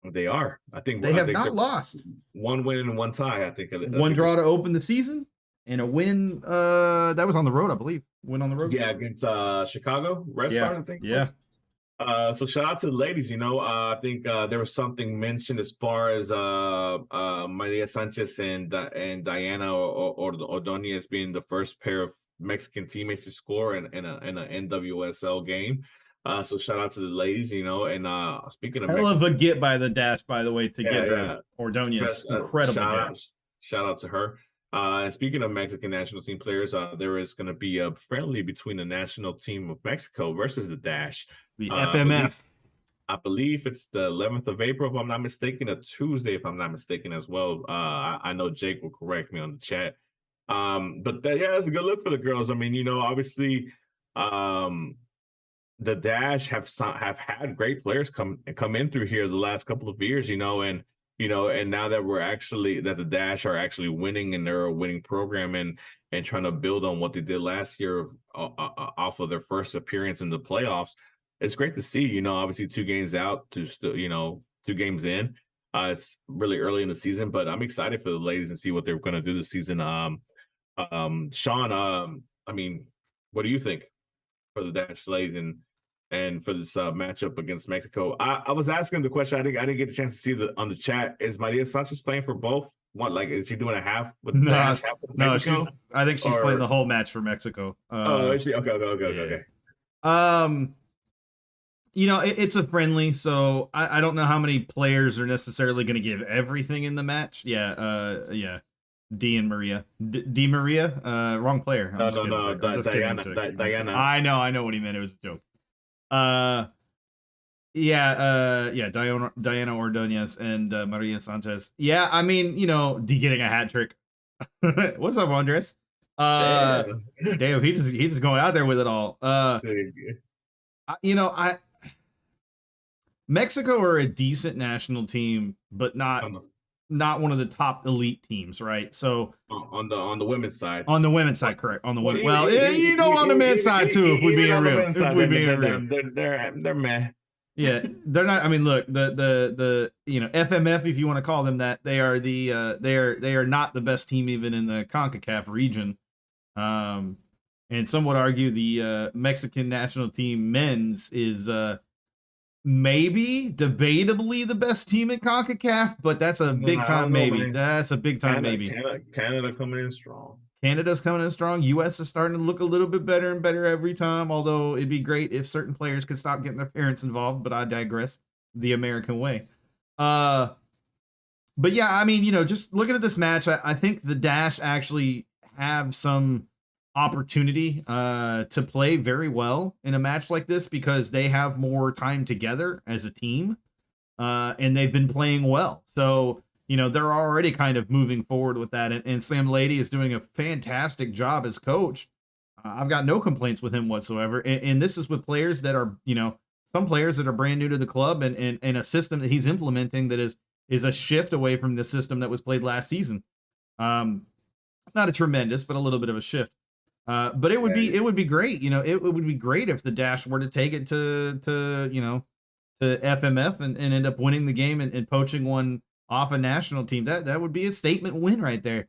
They are. I think they have not lost. 1 win and 1 tie. I think one draw to open the season, and a win. That was on the road, I believe. Win on the road. Yeah, against Chicago Red Star, I think. Yeah. So shout out to the ladies. I think there was something mentioned as far as Maria Sanchez and Diana Ordonez being the first pair of Mexican teammates to score in an NWSL game. So shout out to the ladies, and speaking of hell of a get by the Dash, by the way, to get Ordonez. Incredible shout out to her. And speaking of Mexican national team players, there is going to be a friendly between the national team of Mexico versus the Dash. The FMF. I believe it's the 11th of April, if I'm not mistaken, a Tuesday, if I'm not mistaken as well. I know Jake will correct me on the chat. But it's a good look for the girls. I mean, obviously, the Dash have had great players come in through here the last couple of years, and now that the Dash are actually winning and they're a winning program and trying to build on what they did last year off of their first appearance in the playoffs, it's great to see. Obviously 2 games out to still, 2 games in. It's really early in the season, but I'm excited for the ladies and see what they're going to do this season. Sean, I mean, what do you think for the Dash ladies and for this matchup against Mexico? I was asking the question. I didn't get a chance to see on the chat. Is Maria Sanchez playing for both? What, like, is she doing a half with Dash, half with Mexico? I think she's playing the whole match for Mexico. Is she? Okay. It's a friendly, so I don't know how many players are necessarily going to give everything in the match. Yeah. D Maria. Wrong player. No. Diana. I know what he meant. It was a joke. Diana Ordonez and Maria Sanchez. Yeah, I mean, D getting a hat trick. What's up, Andres? Damn, he's just going out there with it all. Mexico are a decent national team, but not one of the top elite teams, right? So on the women's side. On the women's side, correct. On the women. Well, on the men's side too, if we're being real. They're meh. Yeah, they're not. I mean, look, the FMF, if you want to call them that, they are they are not the best team even in the CONCACAF region. And some would argue the Mexican national team men's is maybe debatably the best team in CONCACAF, but that's a big time maybe. Man. That's a big time maybe. Canada coming in strong. Canada's coming in strong. U.S. is starting to look a little bit better and better every time, although it'd be great if certain players could stop getting their parents involved, but I digress. The American way. But yeah, I mean, just looking at this match, I think the Dash actually have some opportunity to play very well in a match like this because they have more time together as a team, and they've been playing well. So, they're already kind of moving forward with that. And Sam Lady is doing a fantastic job as coach. I've got no complaints with him whatsoever. And this is with players that are, some players that are brand new to the club and a system that he's implementing that is a shift away from the system that was played last season. Not a tremendous, but a little bit of a shift. But it would be great. It would be great if the Dash were to take it to FMF and end up winning the game and poaching one off a national team. That would be a statement win right there.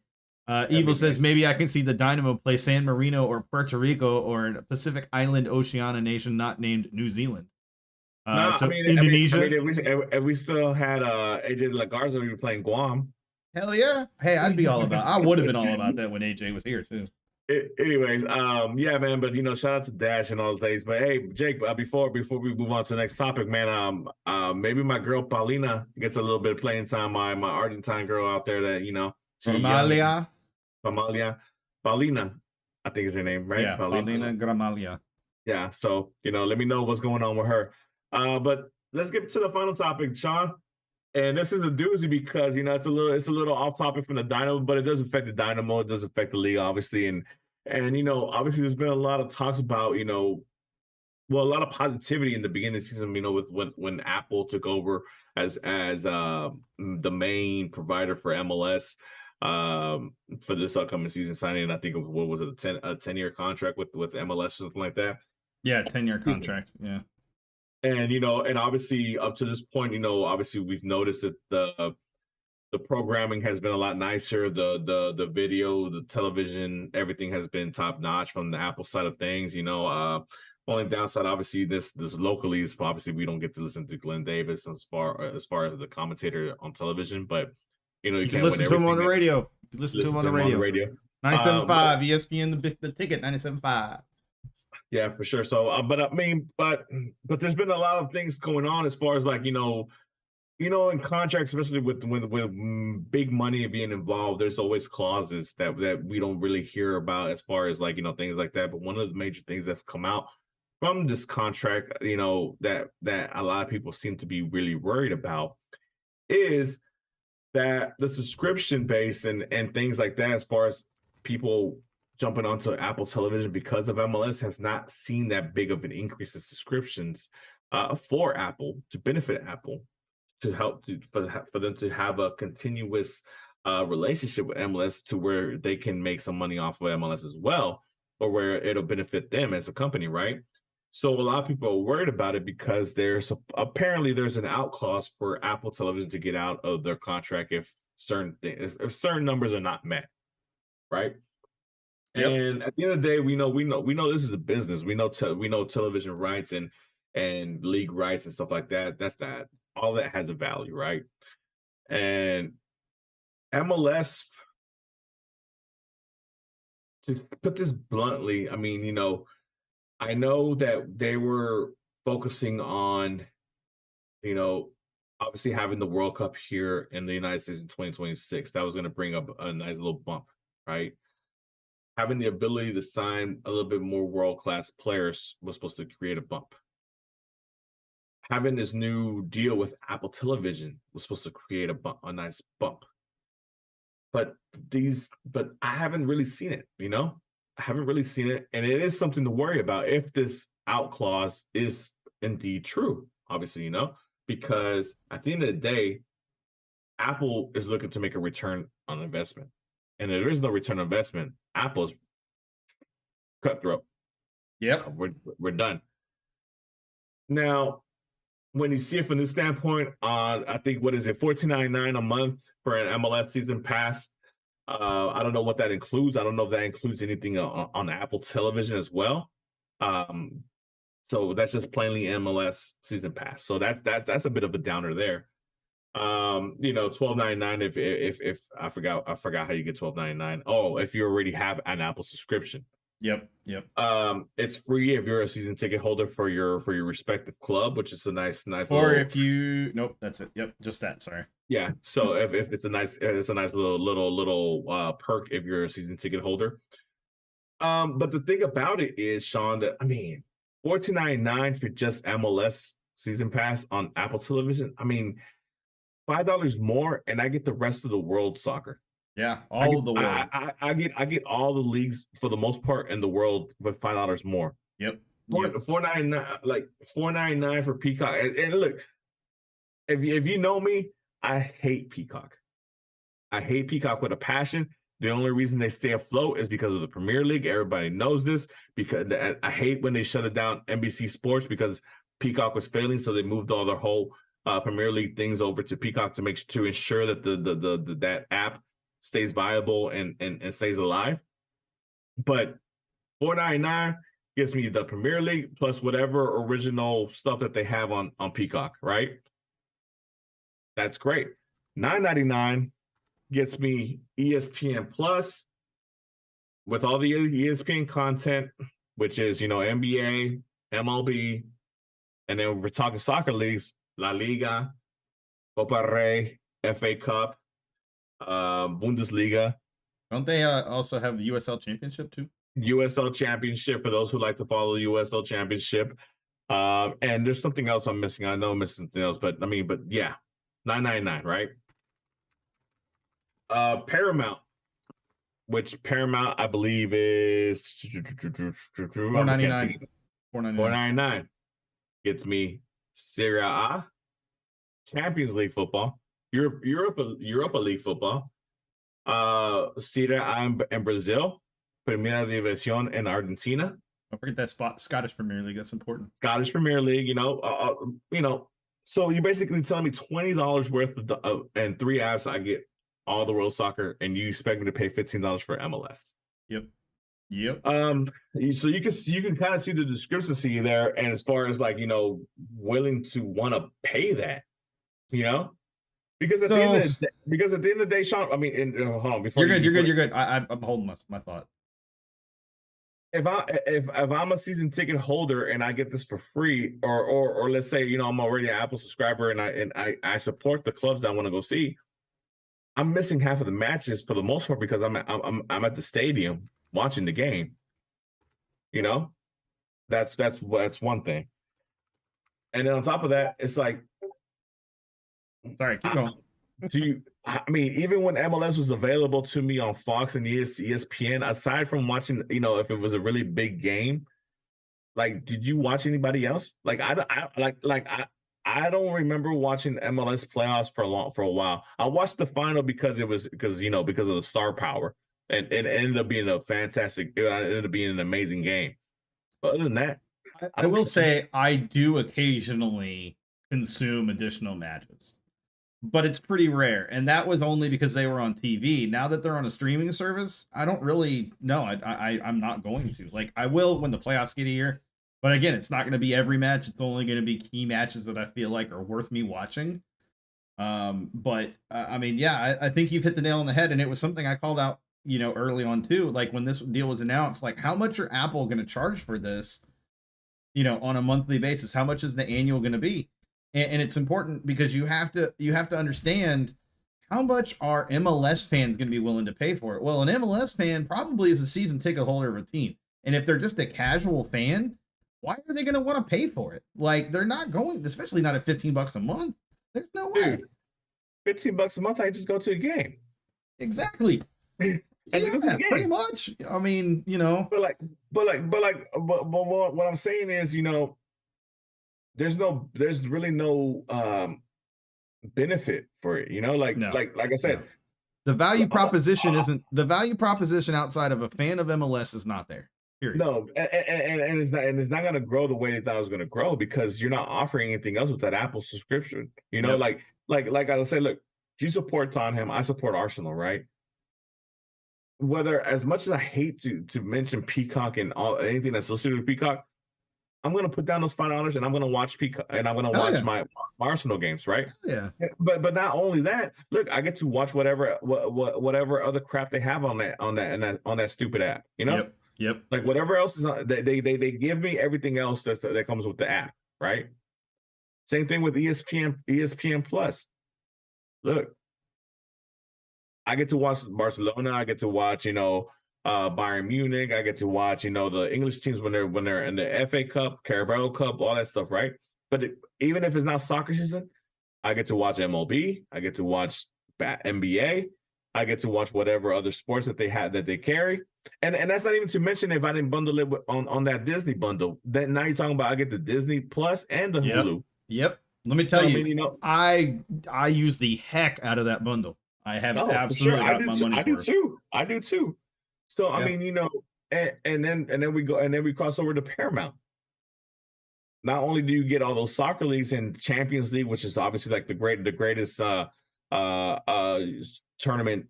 Evil says maybe I can see the Dynamo play San Marino or Puerto Rico or a Pacific Island Oceania nation not named New Zealand. Indonesia. If we still had AJ La Garza, we'd be playing Guam. Hell yeah! Hey, I'd be all about. I would have been all about that when AJ was here too. Anyways, yeah, man. But shout out to Dash and all the things. But hey, Jake, before we move on to the next topic, man, maybe my girl Paulina gets a little bit of playing time. My Argentine girl out there that Paulina, I think is her name, right? Yeah, Paulina Gramalia. Yeah. So let me know what's going on with her. But let's get to the final topic, Sean. And this is a doozy because it's a little off topic from the Dynamo, but it does affect the Dynamo. It does affect the league, obviously, and obviously there's been a lot of talks about a lot of positivity in the beginning of the season. With when Apple took over as the main provider for MLS for this upcoming season, signing I think of what was it, a 10-year contract with MLS or something like that. Yeah, 10-year contract. Yeah. And and obviously up to this point, obviously we've noticed that the programming has been a lot nicer. The video, the television, everything has been top notch from the Apple side of things. Only downside, obviously, this locally is obviously we don't get to listen to Glenn Davis as far as the commentator on television, but you can listen to him on the radio. You can listen to him on the radio. 97.5 ESPN, the ticket 97.5. Yeah, for sure. So, but there's been a lot of things going on as far as in contracts, especially with big money being involved. There's always clauses that we don't really hear about as far as things like that. But one of the major things that's come out from this contract, that a lot of people seem to be really worried about is that the subscription base and things like that, as far as people jumping onto Apple television because of MLS, has not seen that big of an increase in subscriptions for Apple to benefit Apple, to help for them to have a continuous relationship with MLS to where they can make some money off of MLS as well, or where it'll benefit them as a company, right? So a lot of people are worried about it because there's an out clause for Apple Television to get out of their contract if certain numbers are not met, right? Yep. And at the end of the day, we know this is a business. We know television rights and league rights and stuff like that. That's all that has a value, right? And MLS, to put this bluntly, I know that they were focusing on, obviously having the World Cup here in the United States in 2026. That was going to bring up a nice little bump, right? Having the ability to sign a little bit more world-class players was supposed to create a bump. Having this new deal with Apple Television was supposed to create a nice bump. But I haven't really seen it, I haven't really seen it. And it is something to worry about if this out clause is indeed true, obviously, because at the end of the day, Apple is looking to make a return on investment. And if there is no return on investment, Apple's cutthroat. Yep. We're done. Now, when you see it from this standpoint, I think, what is it, $14.99 a month for an MLS season pass? I don't know what that includes. I don't know if that includes anything on Apple Television as well. So that's just plainly MLS season pass. So that's a bit of a downer there. $12.99 if I forgot how you get $12.99. Oh, if you already have an Apple subscription. Yep. It's free if you're a season ticket holder for your respective club, which is a nice. Or if you, nope, that's it. Yep, just that. Sorry. Yeah. So if it's a nice little perk if you're a season ticket holder. But the thing about it is, Sean, that $14.99 for just MLS season pass on Apple Television. $5 more, and I get the rest of the world soccer. Yeah, all of the world. I get all the leagues for the most part in the world with $5 more. Yep. $4.99 for Peacock. And look, if you know me, I hate Peacock. I hate Peacock with a passion. The only reason they stay afloat is because of the Premier League. Everybody knows this. Because I hate when they shut it down, NBC Sports, because Peacock was failing, so they moved all their whole Premier League things over to Peacock to ensure that that app stays viable and stays alive. But $4.99 gives me the Premier League plus whatever original stuff that they have on Peacock, right? That's great. $9.99 gets me ESPN Plus with all the ESPN content, which is, NBA, MLB, and then we're talking soccer leagues, La Liga, Copa Rey, FA Cup, Bundesliga. Don't they also have the USL Championship too? USL Championship for those who like to follow the USL Championship. And there's something else I'm missing. I know I'm missing something else, but yeah, $9.99, right? Paramount, which Paramount I believe is $4.99. $4.99 gets me Serie A, Champions League football, Europa League football, Serie A in Brazil, Primera División in Argentina. Don't forget that spot, Scottish Premier League. That's important. Scottish Premier League, So you're basically telling me $20 worth of and 3 apps, I get all the world soccer, and you expect me to pay $15 for MLS. Yep. So you can kind of see the discrepancy there, and as far as willing to want to pay that, because at the end of the day, Sean, I mean, hold on, before you're good. I'm holding my thought. If I'm a season ticket holder and I get this for free, or let's say I'm already an Apple subscriber and I support the clubs I want to go see, I'm missing half of the matches for the most part because I'm at the stadium watching the game. That's one thing. And then on top of that, it's like, sorry, keep going. Even when MLS was available to me on Fox and ESPN, aside from watching, if it was a really big game, did you watch anybody else? I don't remember watching MLS playoffs for a while. I watched the final because of the star power, and it ended up being an amazing game. But other than that, I will say I do occasionally consume additional matches, but it's pretty rare, and that was only because they were on TV. Now that they're on a streaming service, I don't really know. I'm not going to. I will when the playoffs get here. But again, it's not going to be every match. It's only going to be key matches that I feel like are worth me watching. I think you've hit the nail on the head, and it was something I called out, early on too. When this deal was announced, how much are Apple going to charge for this, on a monthly basis? How much is the annual going to be? And it's important because you have to understand how much are MLS fans going to be willing to pay for it. Well, an MLS fan probably is a season ticket holder of a team, and if they're just a casual fan, why are they going to want to pay for it? They're not going, especially not at $15 a month. There's no way. $15 a month, I just go to a game. Exactly. Pretty much. I mean, But what I'm saying is, there's really no benefit for it. Like I said, no. The value proposition outside of a fan of MLS is not there. Period. No, and it's not going to grow the way they thought it was going to grow because you're not offering anything else with that Apple subscription. Like I said, look, you support Tottenham, I support Arsenal, right? Whether, as much as I hate to mention Peacock and anything that's associated with Peacock, I'm going to put down those $5 and I'm going to watch Peacock and I'm going to watch my Arsenal games, right? Yeah. But not only that, look, I get to watch whatever other crap they have on that stupid app, Yep. Whatever else is on, they give me everything else that comes with the app, right? Same thing with ESPN Plus. Look, I get to watch Barcelona. I get to watch, Bayern Munich. I get to watch, the English teams when they're in the FA Cup, Carabao Cup, all that stuff, right? But even if it's not soccer season, I get to watch MLB. I get to watch NBA. I get to watch whatever other sports that they carry. And that's not even to mention if I didn't bundle it on that Disney bundle. Then now you're talking about I get the Disney Plus and the Hulu. Yep. Let me tell you, I use the heck out of that bundle. I have absolutely got my money's worth. I do too. So I mean, and then we cross over to Paramount. Not only do you get all those soccer leagues and Champions League, which is obviously the greatest tournament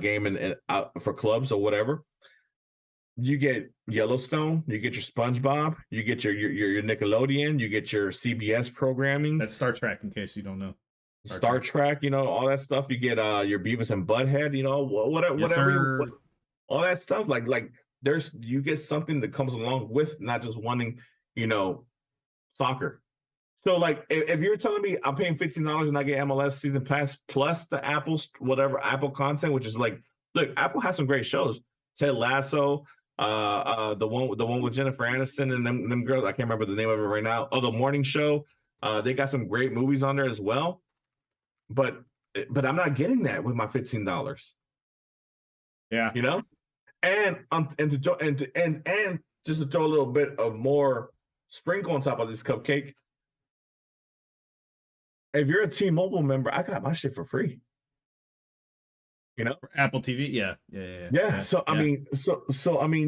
game and for clubs or whatever. You get Yellowstone, you get your SpongeBob, you get your Nickelodeon, you get your CBS programming. That's Star Trek, in case you don't know. Star Trek, you know, all that stuff. You get your Beavis and Butthead, you know, whatever, Yes, all that stuff. Like you get something that comes along with not just wanting, you know, soccer. So like if you're telling me I'm paying $15 and I get MLS season pass plus the Apple content, which is like, look, Apple has some great shows. Ted Lasso, the one with Jennifer Aniston and them girls. I can't remember the name of it right now. Oh, The Morning Show. They got some great movies on there as well. But I'm not getting that with my $15. Yeah, you know, and just to throw a little bit of more sprinkle on top of this cupcake. If you're a T-Mobile member, I got my shit for free. You know, Apple TV, yeah. So I mean,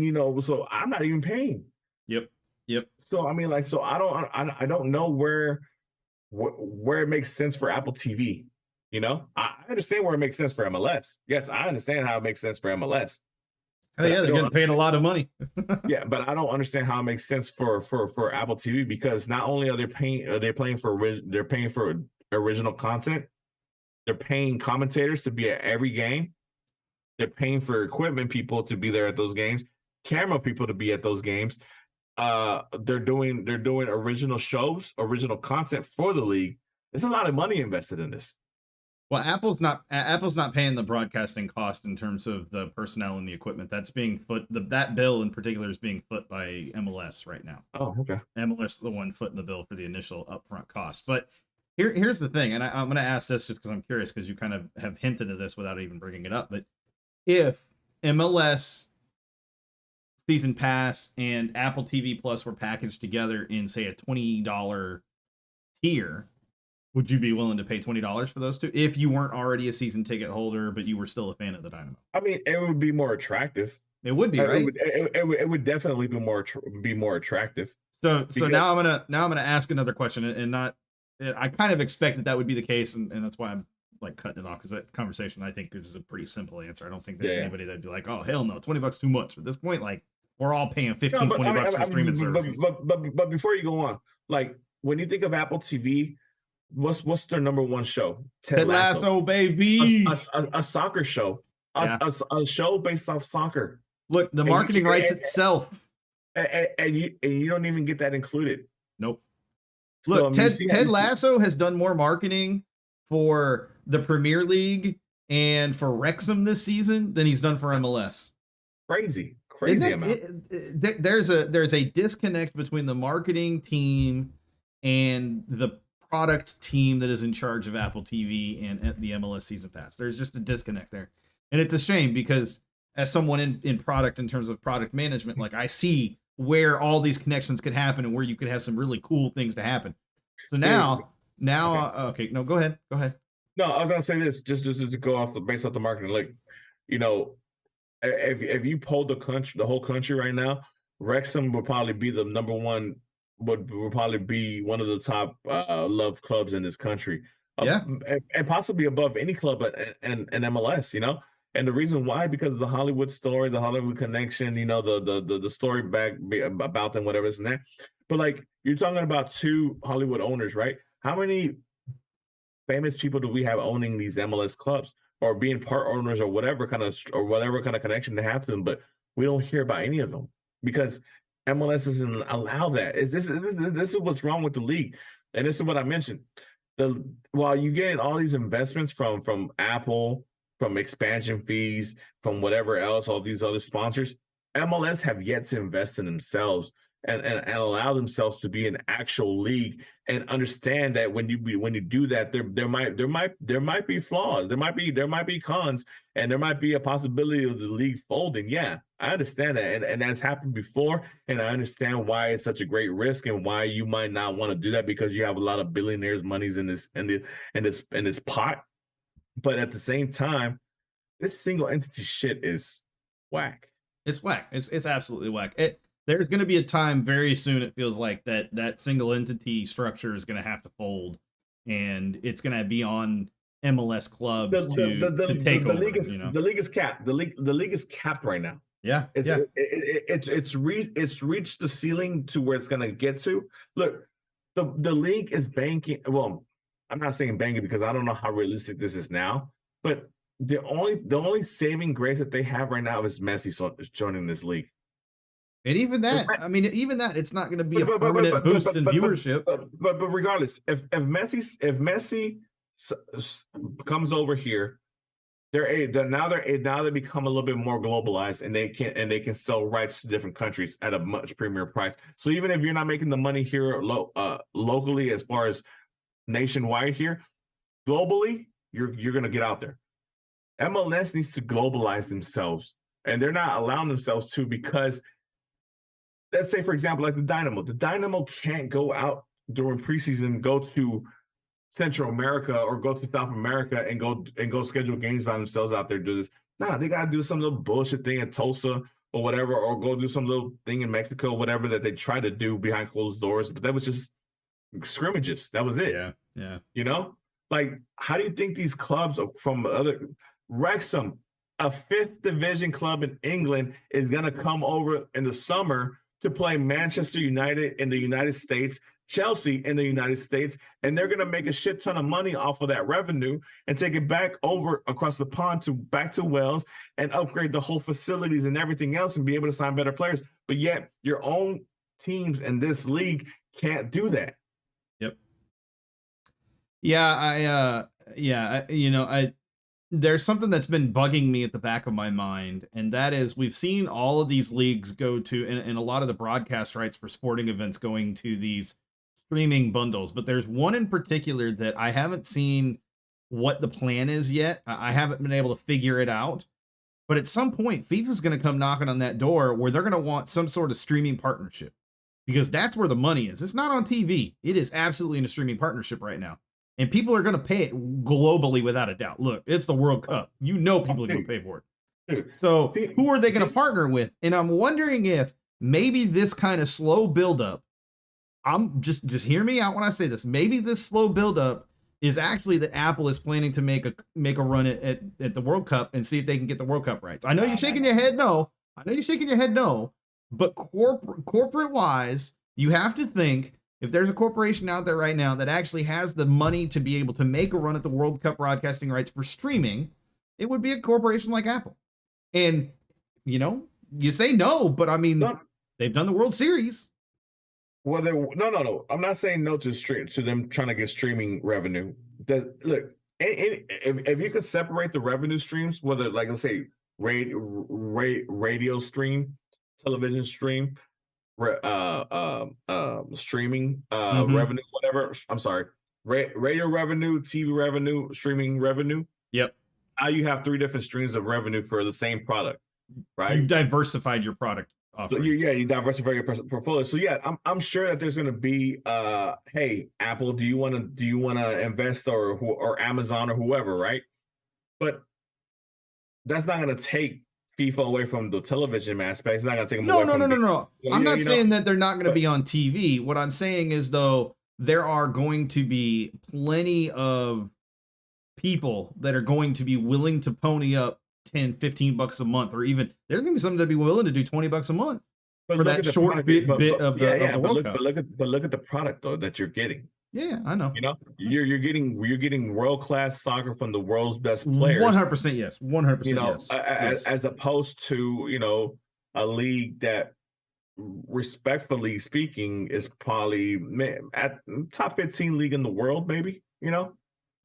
you know, so I'm not even paying. Yep. So I mean, like, so I don't know where it makes sense for Apple TV. You know, I understand where it makes sense for MLS. Yes, I understand how it makes sense for MLS. Oh yeah, they're getting paid a lot of money. Yeah, but I don't understand how it makes sense for Apple TV, because not only are they paying for original content, they're paying commentators to be at every game. They're paying for equipment people to be there at those games, camera people to be at those games. They're doing original shows, original content for the league. There's a lot of money invested in this. Well, Apple's not paying the broadcasting cost in terms of the personnel and the equipment. That's being that bill in particular is being foot by MLS right now. Oh, okay. MLS is the one footing the bill for the initial upfront cost. But here's the thing, and I'm going to ask this just because I'm curious, because you kind of have hinted at this without even bringing it up. But if MLS season pass and Apple TV Plus were packaged together in, say, a $20 tier, would you be willing to pay $20 for those two if you weren't already a season ticket holder, but you were still a fan of the Dynamo? I mean, it would be more attractive. It would be, right? It would definitely be more attractive. So now I'm gonna ask another question, and not. I kind of expected that would be the case, and that's why I'm like cutting it off, because that conversation I think is a pretty simple answer. I don't think there's anybody that'd be like, oh hell no, $20 too much. At this point, like, we're all paying $15-$20 for streaming services. But before you go on, like, when you think of Apple TV, what's their number one show? Ted Lasso, baby. A soccer show. A show based off soccer. Look, the marketing writes itself. And you don't even get that included. Nope. Look, Ted Lasso has done more marketing for the Premier League and for Wrexham this season than he's done for MLS. Crazy amount. There's a disconnect between the marketing team and the product team that is in charge of Apple TV and the MLS season pass. There's just a disconnect there. And it's a shame, because as someone in product, in terms of product management, like, I see where all these connections could happen and where you could have some really cool things to happen. So now, okay, no, go ahead. No, I was gonna say this just to go off based off the marketing. Like, you know, if you polled the whole country right now, Wrexham would probably be the number one. Would probably be one of the top loved clubs in this country. And possibly above any club and MLS. You know. And the reason why, because of the Hollywood story, the Hollywood connection, you know, the story back about them, whatever this and that. But like, you're talking about two Hollywood owners, right? How many famous people do we have owning these MLS clubs or being part owners or whatever kind of connection they have to them? But we don't hear about any of them because MLS doesn't allow that. This is what's wrong with the league, and this is what I mentioned. While you get all these investments from Apple, from expansion fees, from whatever else, all these other sponsors, MLS have yet to invest in themselves and allow themselves to be an actual league, and understand that when you do that, there might be flaws, there might be cons, and there might be a possibility of the league folding. Yeah, I understand that, and that's happened before, and I understand why it's such a great risk and why you might not want to do that, because you have a lot of billionaires' monies in this pot. But at the same time, this single entity shit is whack. It's whack. It's absolutely whack. There's going to be a time very soon, it feels like, that single entity structure is going to have to fold, and it's going to be on MLS clubs to take over. The league is capped. The league is capped right now. Yeah, It's reached the ceiling to where it's going to get to. Look, the league is banking. Well, I'm not saying banking because I don't know how realistic this is now, but the only saving grace that they have right now is Messi joining this league. And even that, I mean, it's not going to be a permanent boost in viewership. But regardless, if Messi comes over here, they become a little bit more globalized, and they can sell rights to different countries at a much premier price. So even if you're not making the money here locally, as far as nationwide here, globally, you're going to get out there. MLS needs to globalize themselves, and they're not allowing themselves to because, let's say, for example, like the Dynamo can't go out during preseason, go to Central America or go to South America and go schedule games by themselves out there. Do this? Nah, they gotta do some little bullshit thing in Tulsa or whatever, or go do some little thing in Mexico, whatever that they try to do behind closed doors. But that was just scrimmages. That was it. Yeah. You know, like, how do you think these clubs from Wrexham, a 5th division club in England, is gonna come over in the summer to play Manchester United in the United States, Chelsea in the United States, and they're going to make a shit ton of money off of that revenue and take it back over across the pond back to Wales and upgrade the whole facilities and everything else and be able to sign better players. But yet your own teams in this league can't do that. Yep. There's something that's been bugging me at the back of my mind, and that is we've seen all of these leagues go to, and a lot of the broadcast rights for sporting events going to these streaming bundles, but there's one in particular that I haven't seen what the plan is yet. I haven't been able to figure it out, but at some point FIFA's going to come knocking on that door where they're going to want some sort of streaming partnership, because that's where the money is. It's not on TV. It is absolutely in a streaming partnership right now. And people are going to pay it globally without a doubt. Look, it's the World Cup. You know people are going to pay for it. So who are they going to partner with? And I'm wondering if maybe this kind of slow buildup, I'm just hear me out when I say this. Maybe this slow buildup is actually that Apple is planning to make a run at the World Cup and see if they can get the World Cup rights. I know you're shaking your head no. But corporate wise, you have to think, if there's a corporation out there right now that actually has the money to be able to make a run at the World Cup broadcasting rights for streaming, it would be a corporation like Apple. And, you say no, but I mean, they've done the World Series. Well, no. I'm not saying no to them trying to get streaming revenue. Look, if you could separate the revenue streams, whether, like, let's say radio stream, television stream, streaming revenue, whatever. I'm sorry, radio revenue, TV revenue, streaming revenue. Yep. Now you have 3 different streams of revenue for the same product, right? You've diversified your product offering. So you diversify your portfolio. So yeah, I'm sure that there's going to be hey, Apple, do you want to invest, or Amazon or whoever, right? But that's not going to take FIFA away from the television aspect. It's not going to take them away from No. I'm not saying that they're not going to be on TV. What I'm saying is, though, there are going to be plenty of people that are going to be willing to pony up $10-15 a month, or even there's going to be some that be willing to do $20 a month for that short bit of the World Cup. But look at the product though that you're getting. Yeah, I know. You're getting world-class soccer from the world's best players. 100% yes. 100% yes. As opposed to, a league that, respectfully speaking, is probably at top 15 league in the world, maybe,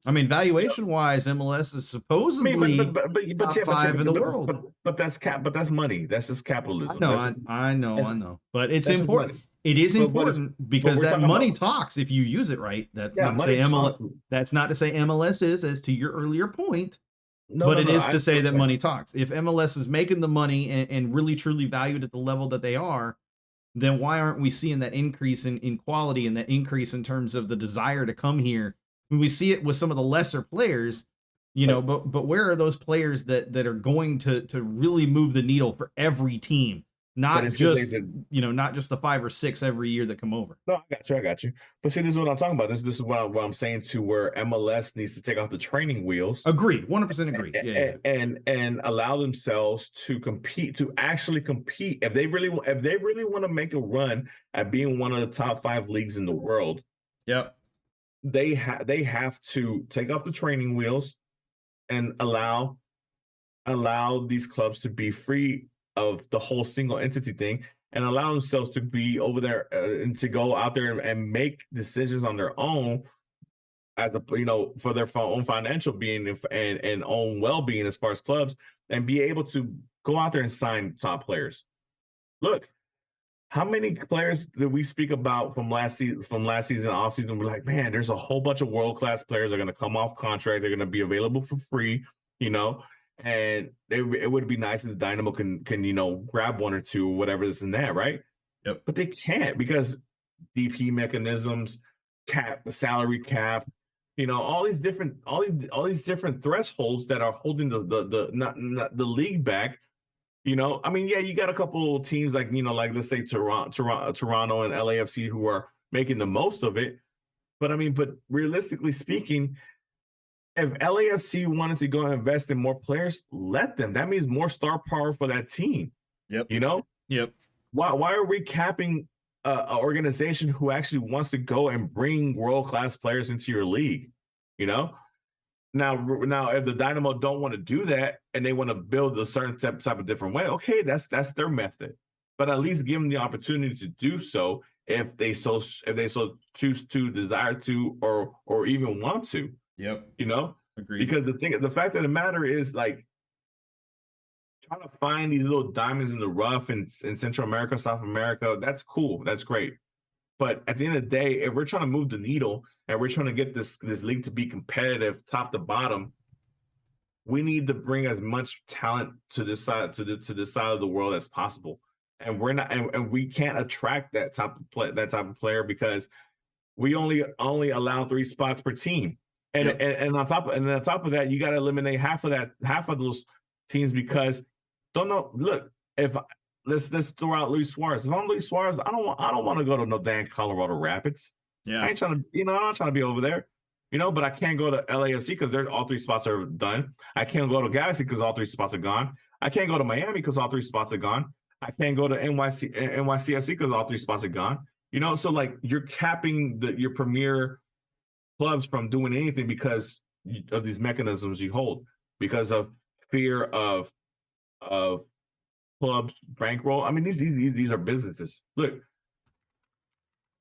I mean, valuation-wise, MLS is supposedly top 5 in the world. But that's money. That's just capitalism. I know. But it's important. It is important because that money talks if you use it right. That's not to say MLS. That's not to say MLS is, as to your earlier point. But it is to say that money talks. If MLS is making the money and really truly valued at the level that they are, then why aren't we seeing that increase in quality and that increase in terms of the desire to come here? We see it with some of the lesser players, but where are those players that are going to really move the needle for every team? not it's just not just the 5 or 6 every year that come over. No, I got you. But see, this is what I'm talking about. This is what I'm saying to where MLS needs to take off the training wheels. Agreed, 100% agreed. Yeah. And allow themselves to compete, to actually compete. If they really want to make a run at being one of the top 5 leagues in the world, yep, they have to take off the training wheels and allow these clubs to be free of the whole single entity thing, and allow themselves to be over there and to go out there and make decisions on their own as a for their own financial being and own well-being as far as clubs, and be able to go out there and sign top players. Look, how many players did we speak about from last season, off season? We're like, man, there's a whole bunch of world-class players that are going to come off contract. They're going to be available for free, and it would be nice if the Dynamo can grab one or two, whatever this and that, right? Yep. But they can't, because DP mechanisms, salary cap, all these different thresholds that are holding the league back. I mean, yeah, you got a couple of teams like let's say Toronto and LAFC who are making the most of it. But I mean, realistically speaking, if LAFC wanted to go and invest in more players, let them. That means more star power for that team. Yep. Yep. Why are we capping an organization who actually wants to go and bring world-class players into your league? Now, if the Dynamo don't want to do that and they want to build a certain type of different way, okay, that's their method. But at least give them the opportunity to do so if they so choose to, desire to, or even want to. Yep. Agreed. Because the fact of the matter is, like, trying to find these little diamonds in the rough in Central America, South America, that's cool. That's great. But at the end of the day, if we're trying to move the needle and we're trying to get this league to be competitive top to bottom, we need to bring as much talent to this side to this side of the world as possible. And we're not, and we can't attract that type of player because we only allow 3 spots per team. And yep. and on top of that, you got to eliminate half of those teams because let's throw out Luis Suarez. If I'm Luis Suarez, I don't want to go to no damn Colorado Rapids. Yeah, I ain't trying to, I'm not trying to be over there. But I can't go to LAFC because all 3 spots are done. I can't go to Galaxy because all 3 spots are gone. I can't go to Miami because all 3 spots are gone. I can't go to NYCFC because all 3 spots are gone. So like you're capping your premier clubs from doing anything because of these mechanisms you hold, because of fear of clubs bankroll. I mean, these are businesses. Look,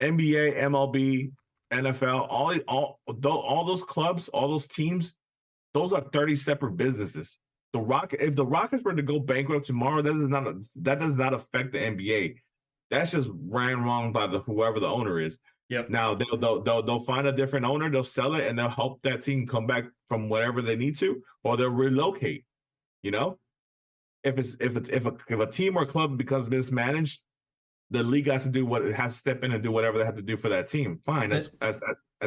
NBA, MLB, NFL, all those clubs, all those teams, those are 30 separate businesses. If the Rockets were to go bankrupt tomorrow, that does not affect the NBA. That's just ran wrong by whoever the owner is. Yep. Now they'll find a different owner, they'll sell it, and they'll help that team come back from whatever they need to, or they'll relocate. If a team or club becomes mismanaged, the league has to do what it has to step in and do whatever they have to do for that team. Fine, that's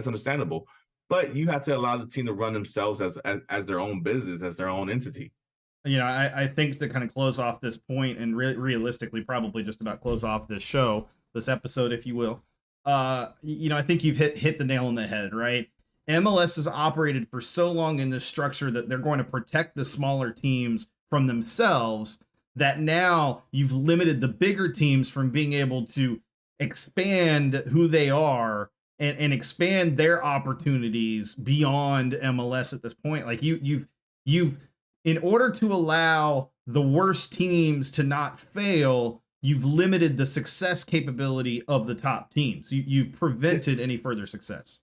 understandable. But you have to allow the team to run themselves as their own business, as their own entity. I think to kind of close off this point and realistically probably just about close off this episode, if you will. I think you've hit the nail on the head, right? MLS has operated for so long in this structure that they're going to protect the smaller teams from themselves, that now you've limited the bigger teams from being able to expand who they are and expand their opportunities beyond MLS at this point. Like you've in order to allow the worst teams to not fail, you've limited the success capability of the top teams. You've prevented any further success.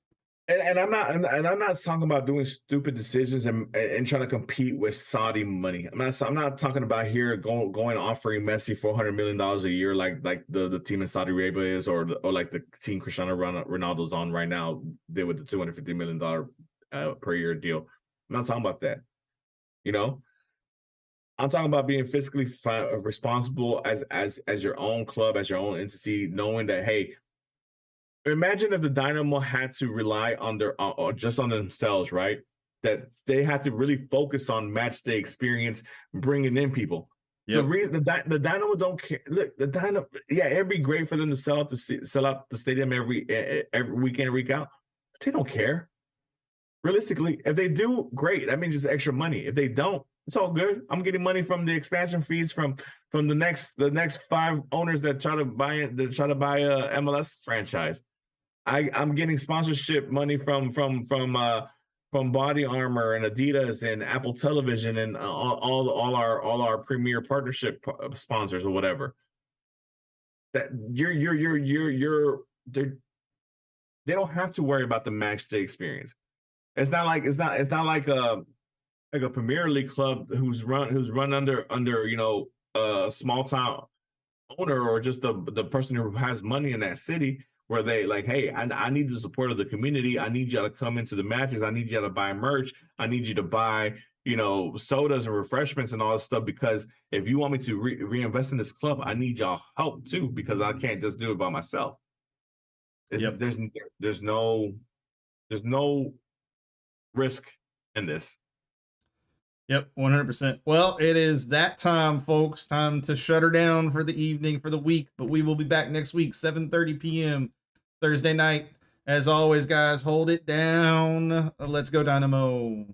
And I'm not talking about doing stupid decisions and trying to compete with Saudi money. I'm not talking about here going offering Messi $400 million a year like the team in Saudi Arabia is, or like the team Cristiano Ronaldo's on right now did with the $250 million per year deal. I'm not talking about that. I'm talking about being fiscally responsible as your own club, as your own entity, knowing that, hey, imagine if the Dynamo had to rely on just on themselves, right? That they had to really focus on match day experience, bringing in people. The reason the Dynamo don't care. Look, the Dynamo, yeah, it'd be great for them to sell out the stadium every weekend, week out. But they don't care. Realistically, if they do, great. That means just extra money. If they don't, it's all good. I'm getting money from the expansion fees from the next 5 owners that try to buy a MLS franchise. I'm getting sponsorship money from Body Armor and Adidas and Apple Television and all our premier partnership sponsors or whatever. That they don't have to worry about the match day experience. It's not like a Premier League club who's run under a small town owner or just the person who has money in that city, where they like, hey, I need the support of the community. I need you to come into the matches. I need you to buy merch. I need you to buy, sodas and refreshments and all this stuff, because if you want me to reinvest in this club, I need y'all help too, because I can't just do it by myself. There's no risk in this. Yep, 100%. Well, it is that time, folks. Time to shut her down for the evening, for the week. But we will be back next week, 7:30 p.m. Thursday night. As always, guys, hold it down. Let's go Dynamo.